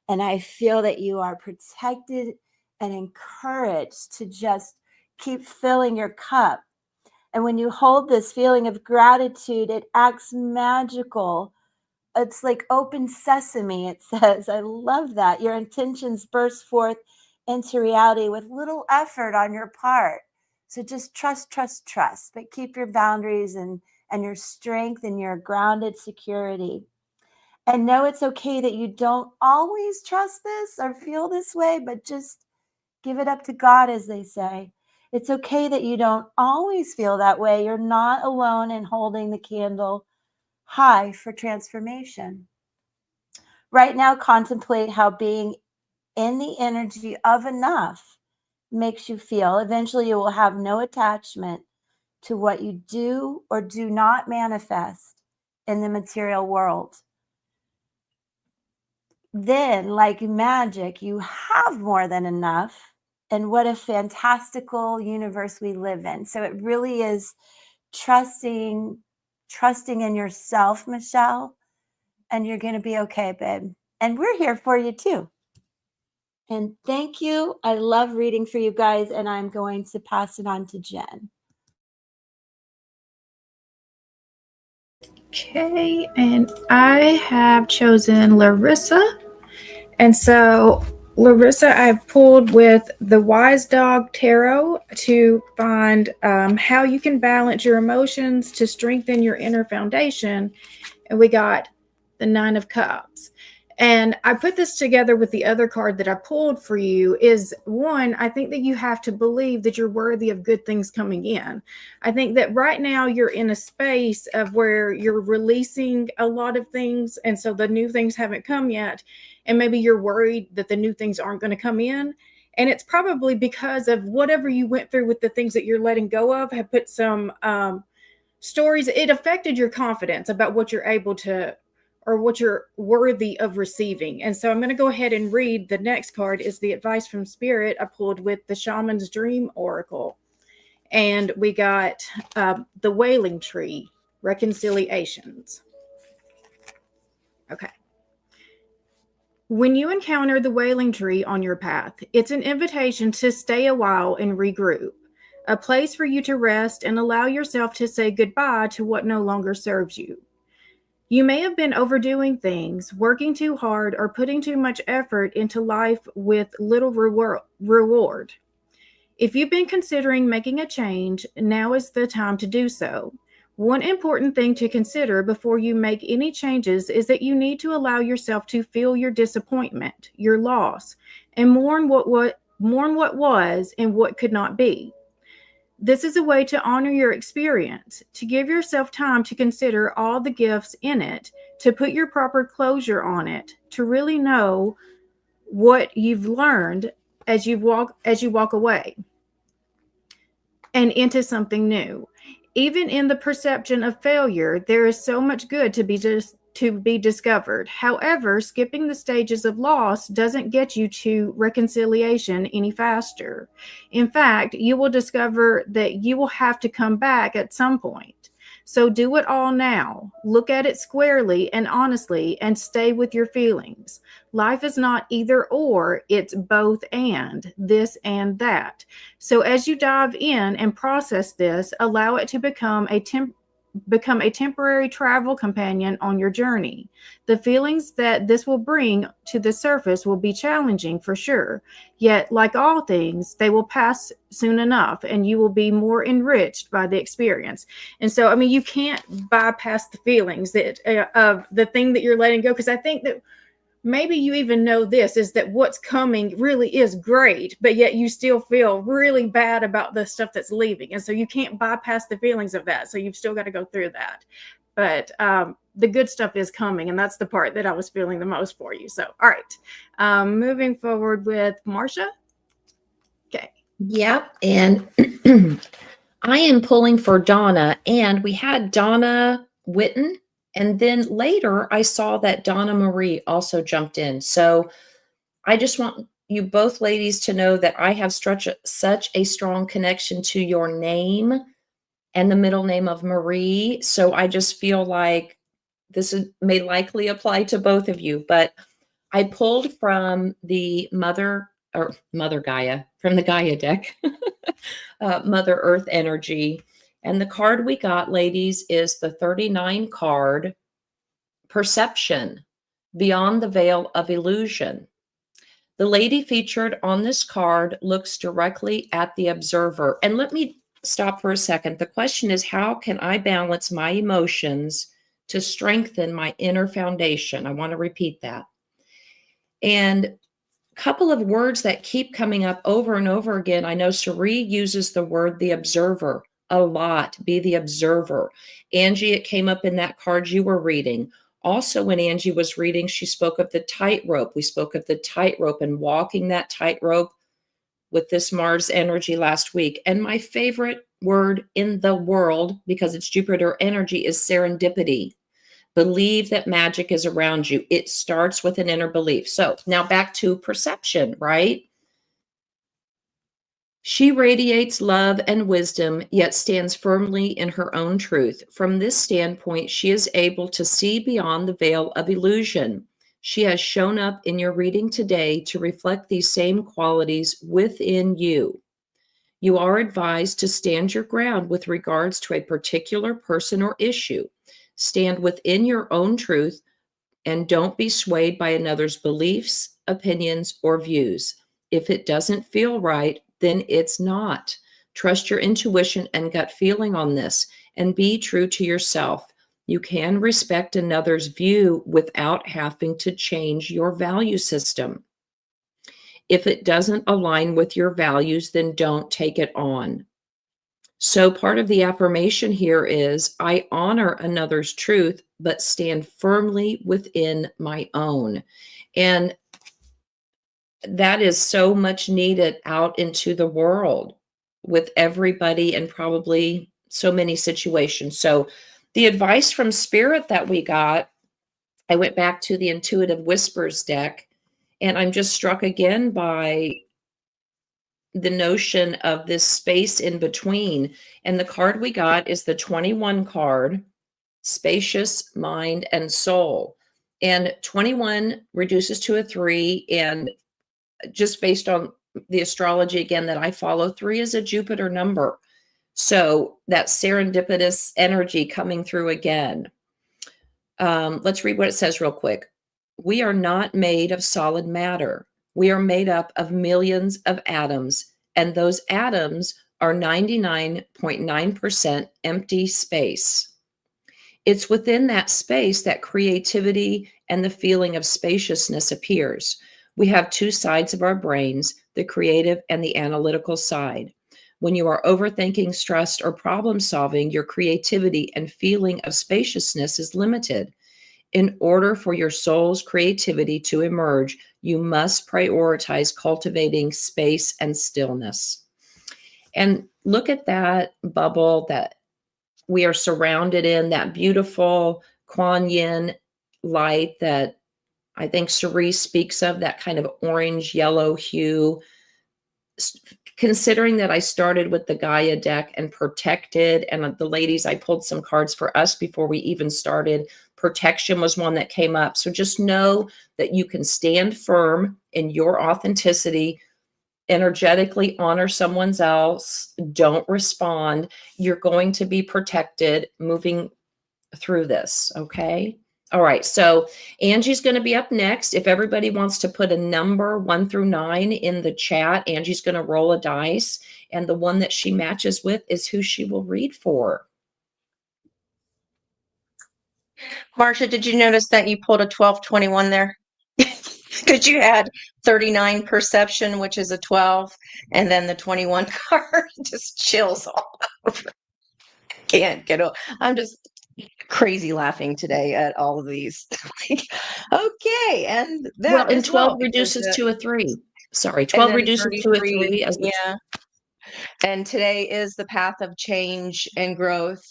And I feel that you are protected and encouraged to just keep filling your cup. And when you hold this feeling of gratitude, it acts magical. It's like open sesame, it says. I love that. Your intentions burst forth into reality with little effort on your part. So just trust, but keep your boundaries and your strength and your grounded security. And know it's okay that you don't always trust this or feel this way, but just give it up to God, as they say. It's okay that you don't always feel that way. You're not alone in holding the candle high for transformation. Right now, contemplate how being in the energy of enough makes you feel. Eventually, you will have no attachment to what you do or do not manifest in the material world. Then, like magic, you have more than enough. And what a fantastical universe we live in. So it really is trusting in yourself, Michelle, and you're going to be okay, babe. And we're here for you too. And thank you. I love reading for you guys, and I'm going to pass it on to Jen. Okay, and I have chosen Larissa. And so, Larissa, I've pulled with the Wise Dog Tarot to find how you can balance your emotions to strengthen your inner foundation. And we got the 9 of Cups. And I put this together with the other card that I pulled for you. Is one, I think that you have to believe that you're worthy of good things coming in. I think that right now you're in a space of where you're releasing a lot of things. And so the new things haven't come yet. And maybe you're worried that the new things aren't going to come in. And it's probably because of whatever you went through with the things that you're letting go of have put some stories. It affected your confidence about what you're able to, or what you're worthy of receiving. And so I'm going to go ahead and read. The next card is the advice from Spirit I pulled with the Shaman's Dream Oracle. And we got the Wailing Tree, Reconciliations. Okay. When you encounter the Wailing Tree on your path, it's an invitation to stay a while and regroup, a place for you to rest and allow yourself to say goodbye to what no longer serves you. You may have been overdoing things, working too hard, or putting too much effort into life with little reward. If you've been considering making a change, now is the time to do so. One important thing to consider before you make any changes is that you need to allow yourself to feel your disappointment, your loss, and mourn what was and what could not be. This is a way to honor your experience, to give yourself time to consider all the gifts in it, to put your proper closure on it, to really know what you've learned as you walk away and into something new. Even in the perception of failure, there is so much good to be discovered. However, skipping the stages of loss doesn't get you to reconciliation any faster. In fact, you will discover that you will have to come back at some point. So do it all now. Look at it squarely and honestly and stay with your feelings. Life is not either or, it's both and, this and that. So as you dive in and process this, allow it to become a temporary travel companion on your journey. The feelings that this will bring to the surface will be challenging for sure. Yet, like all things, they will pass soon enough and you will be more enriched by the experience. And so, I mean, you can't bypass the feelings that of the thing that you're letting go, because I think that maybe you even know this is that what's coming really is great, but yet you still feel really bad about the stuff that's leaving. And so you can't bypass the feelings of that. So you've still got to go through that. But the good stuff is coming. And that's the part that I was feeling the most for you. So, all right. Moving forward with Marsha. Okay. Yep. And I am pulling for Donna, and we had Donna Witten. And then later I saw that Donna Marie also jumped in. So I just want you both ladies to know that I have such a strong connection to your name and the middle name of Marie. So I just feel like this may likely apply to both of you. But I pulled from the Mother Gaia, from the Gaia deck, Mother Earth energy. And the card we got, ladies, is the 39 card, Perception, Beyond the Veil of Illusion. The lady featured on this card looks directly at the observer. And let me stop for a second. The question is, how can I balance my emotions to strengthen my inner foundation? I want to repeat that. And a couple of words that keep coming up over and over again. I know Cherie uses the word the observer a lot. Be the observer. Angie, it came up in that card you were reading. Also, when Angie was reading, she spoke of the tightrope. We spoke of the tightrope and walking that tightrope with this Mars energy last week. And my favorite word in the world, because it's Jupiter energy, is serendipity. Believe that magic is around you. It starts with an inner belief. So now back to perception, right? She radiates love and wisdom, yet stands firmly in her own truth. From this standpoint, she is able to see beyond the veil of illusion. She has shown up in your reading today to reflect these same qualities within you. You are advised to stand your ground with regards to a particular person or issue. Stand within your own truth and don't be swayed by another's beliefs, opinions, or views. If it doesn't feel right, then it's not. Trust your intuition and gut feeling on this and be true to yourself. You can respect another's view without having to change your value system. If it doesn't align with your values, then don't take it on. So part of the affirmation here is, I honor another's truth, but stand firmly within my own. And that is so much needed out into the world with everybody and probably so many situations. So the advice from Spirit that we got, I went back to the Intuitive Whispers deck, and I'm just struck again by the notion of this space in between. And the card we got is the 21 card, Spacious Mind and Soul. And 21 reduces to a 3, and just based on the astrology again that I follow, 3 is a Jupiter number. So that serendipitous energy coming through again. Let's read what it says real quick. We are not made of solid matter. We are made up of millions of atoms, and those atoms are 99.9% empty space. It's within that space that creativity and the feeling of spaciousness appears. We have 2 sides of our brains, the creative and the analytical side. When you are overthinking, stressed, or problem solving, your creativity and feeling of spaciousness is limited. In order for your soul's creativity to emerge, you must prioritize cultivating space and stillness. And look at that bubble, that we are surrounded in that beautiful Kuan Yin light that I think Cerise speaks of, that kind of orange yellow hue. Considering that I started with the Gaia deck and protected, and the ladies, I pulled some cards for us before we even started. Protection was one that came up. So just know that you can stand firm in your authenticity, energetically honor someone else, don't respond. You're going to be protected moving through this, okay? All right, so Angie's going to be up next. If everybody wants to put a number 1 through 9 in the chat, Angie's going to roll a dice, and the one that she matches with is who she will read for. Marsha, did you notice that you pulled a 1221 there? Because you had 39 perception, which is a 12, and then the 21 card just chills all over. Can't get over. I'm just crazy laughing today at all of these. Okay, and that Well, and as 12 well, because reduces to a 3. Sorry, and 12 then reduces to a 33, 3 as the yeah. And today is the path of change and growth,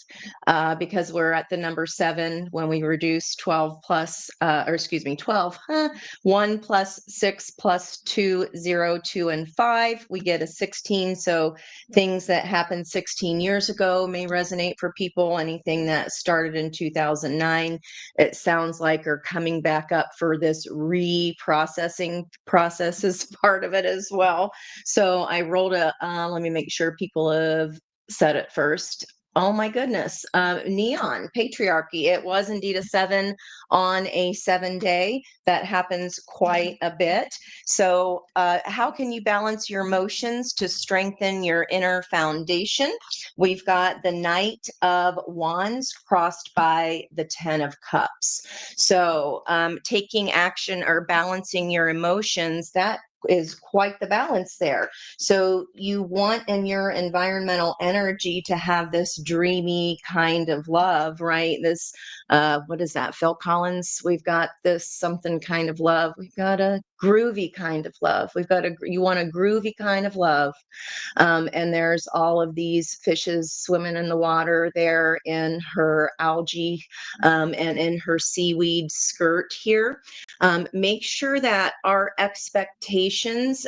because we're at the number 7 when we reduce 12 plus, 12, 1 plus 6 plus 2, 0, 2, and 5. We get a 16. So things that happened 16 years ago may resonate for people. Anything that started in 2009, it sounds like are coming back up for this reprocessing process is part of it as well. So I rolled let me make sure people have said it first. Oh my goodness. Neon, patriarchy. It was indeed a 7 on a 7-day. That happens quite a bit. So how can you balance your emotions to strengthen your inner foundation? We've got the Knight of Wands crossed by the 10 of Cups. So taking action or balancing your emotions, that is quite the balance there. So you want in your environmental energy to have this dreamy kind of love, right? This, what is that? Phil Collins. We've got this something kind of love. We've got a groovy kind of love. You want a groovy kind of love. And there's all of these fishes swimming in the water there in her algae and in her seaweed skirt here. Make sure that our expectations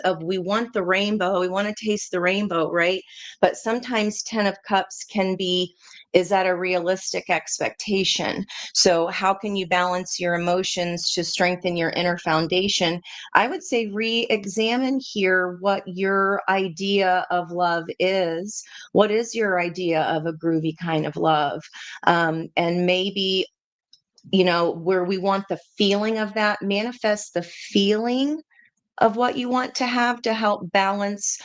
of we want the rainbow, we want to taste the rainbow, right? But sometimes 10 of Cups can be, is that a realistic expectation? So how can you balance your emotions to strengthen your inner foundation? I would say re-examine here what your idea of love is. What is your idea of a groovy kind of love? And maybe, where we want the feeling of that, manifest the feeling of what you want to have to help balance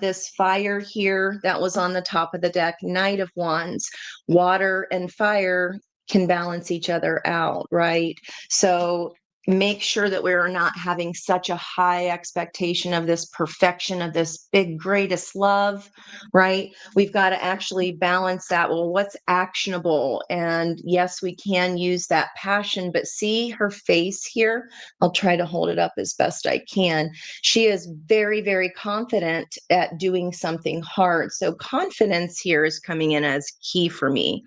this fire here that was on the top of the deck, Knight of Wands. Water and fire can balance each other out, right? So make sure that we're not having such a high expectation of this perfection, of this big, greatest love, right? We've got to actually balance that. Well, what's actionable? And yes, we can use that passion, but see her face here. I'll try to hold it up as best I can. She is very, very confident at doing something hard. So confidence here is coming in as key for me.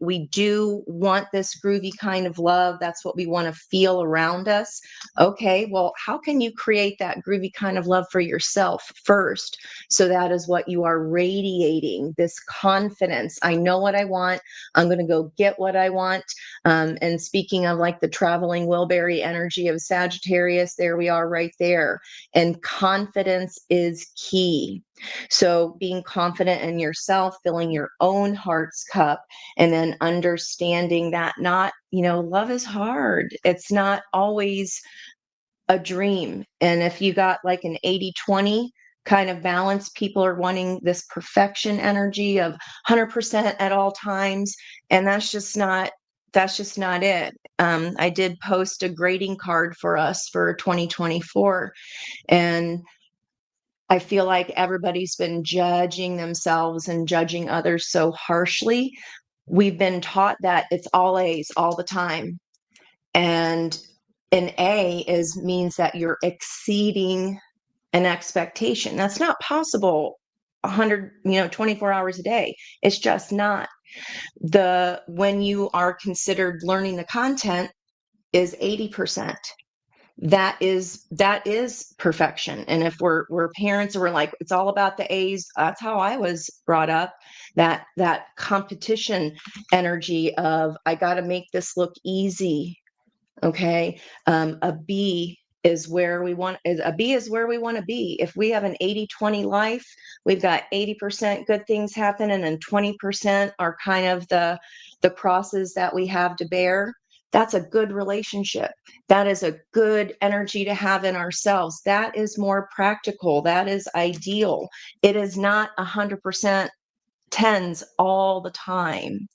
We do want this groovy kind of love. That's what we want to feel around us. Okay, well, how can you create that groovy kind of love for yourself first? So that is what you are radiating, this confidence. I know what I want. I'm going to go get what I want. And speaking of like the traveling Wilbury energy of Sagittarius, there we are right there. And confidence is key. So being confident in yourself, filling your own heart's cup, and then understanding that love is hard. It's not always a dream. And if you got like an 80-20 kind of balance, people are wanting this perfection energy of 100% at all times. And that's just not it. I did post a grading card for us for 2024. And I feel like everybody's been judging themselves and judging others so harshly. We've been taught that it's all A's all the time. And an A means that you're exceeding an expectation. That's not possible 24 hours a day. It's just not. When you are considered learning the content is 80%. That is perfection. And if we're parents and we're like, it's all about the A's, that's how I was brought up. That competition energy of, I got to make this look easy. Okay. A B is where we want to be. If we have an 80-20 life, we've got 80% good things happen, and then 20% are kind of the crosses that we have to bear. That's a good relationship. That is a good energy to have in ourselves. That is more practical. That is ideal. It is not 100% tens all the time.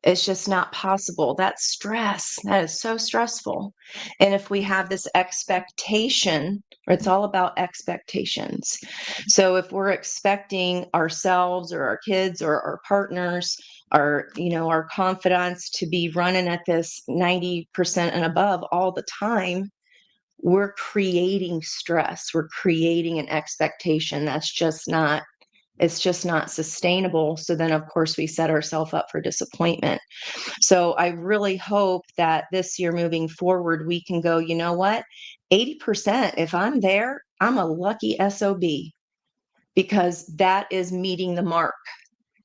It's just not possible. That's stress. That is so stressful. And if we have this expectation, it's all about expectations. So if we're expecting ourselves or our kids or our partners, our confidants to be running at this 90% and above all the time, we're creating stress. We're creating an expectation that's just not, it's just not sustainable. So then, of course, we set ourselves up for disappointment. So I really hope that this year moving forward, we can go, you know what, 80%, if I'm there, I'm a lucky SOB, because that is meeting the mark.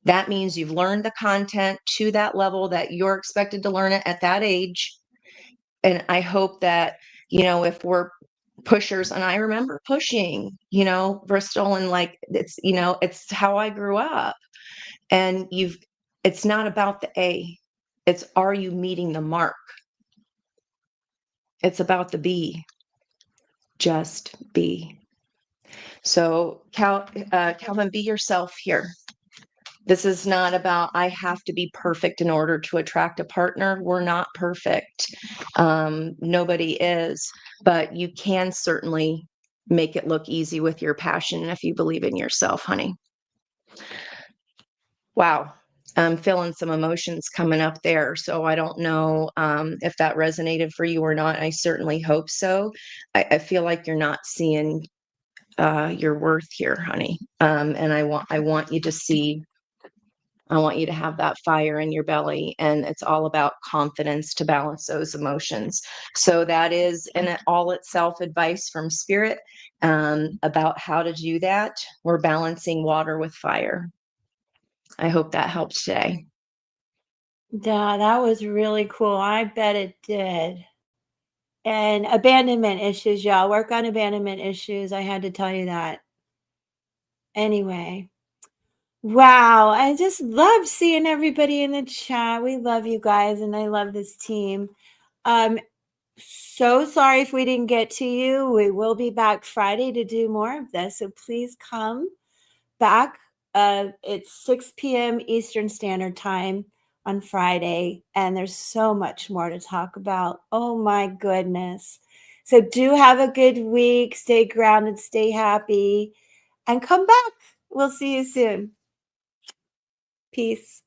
That means you've learned the content to that level that you're expected to learn it at that age. And I hope that, if we're pushers, and I remember pushing, Bristol, and like, it's how I grew up. And it's not about the A, it's, are you meeting the mark? It's about the B. Just be. So Calvin, be yourself here. This is not about, I have to be perfect in order to attract a partner. We're not perfect. Nobody is, but you can certainly make it look easy with your passion if you believe in yourself, honey. Wow. I'm feeling some emotions coming up there. So I don't know if that resonated for you or not. I certainly hope so. I feel like you're not seeing your worth here, honey. And I want you to see, I want you to have that fire in your belly, and it's all about confidence to balance those emotions. So that is in all itself advice from spirit about how to do that. We're balancing water with fire. I hope that helped today. Yeah, that was really cool. I bet it did. And abandonment issues, y'all. Work on abandonment issues. I had to tell you that. Anyway. Wow. I just love seeing everybody in the chat. We love you guys, and I love this team. So sorry if we didn't get to you. We will be back Friday to do more of this. So please come back. It's 6 p.m. Eastern Standard Time on Friday, and there's so much more to talk about. Oh my goodness. So do have a good week. Stay grounded, stay happy, and come back. We'll see you soon. Peace.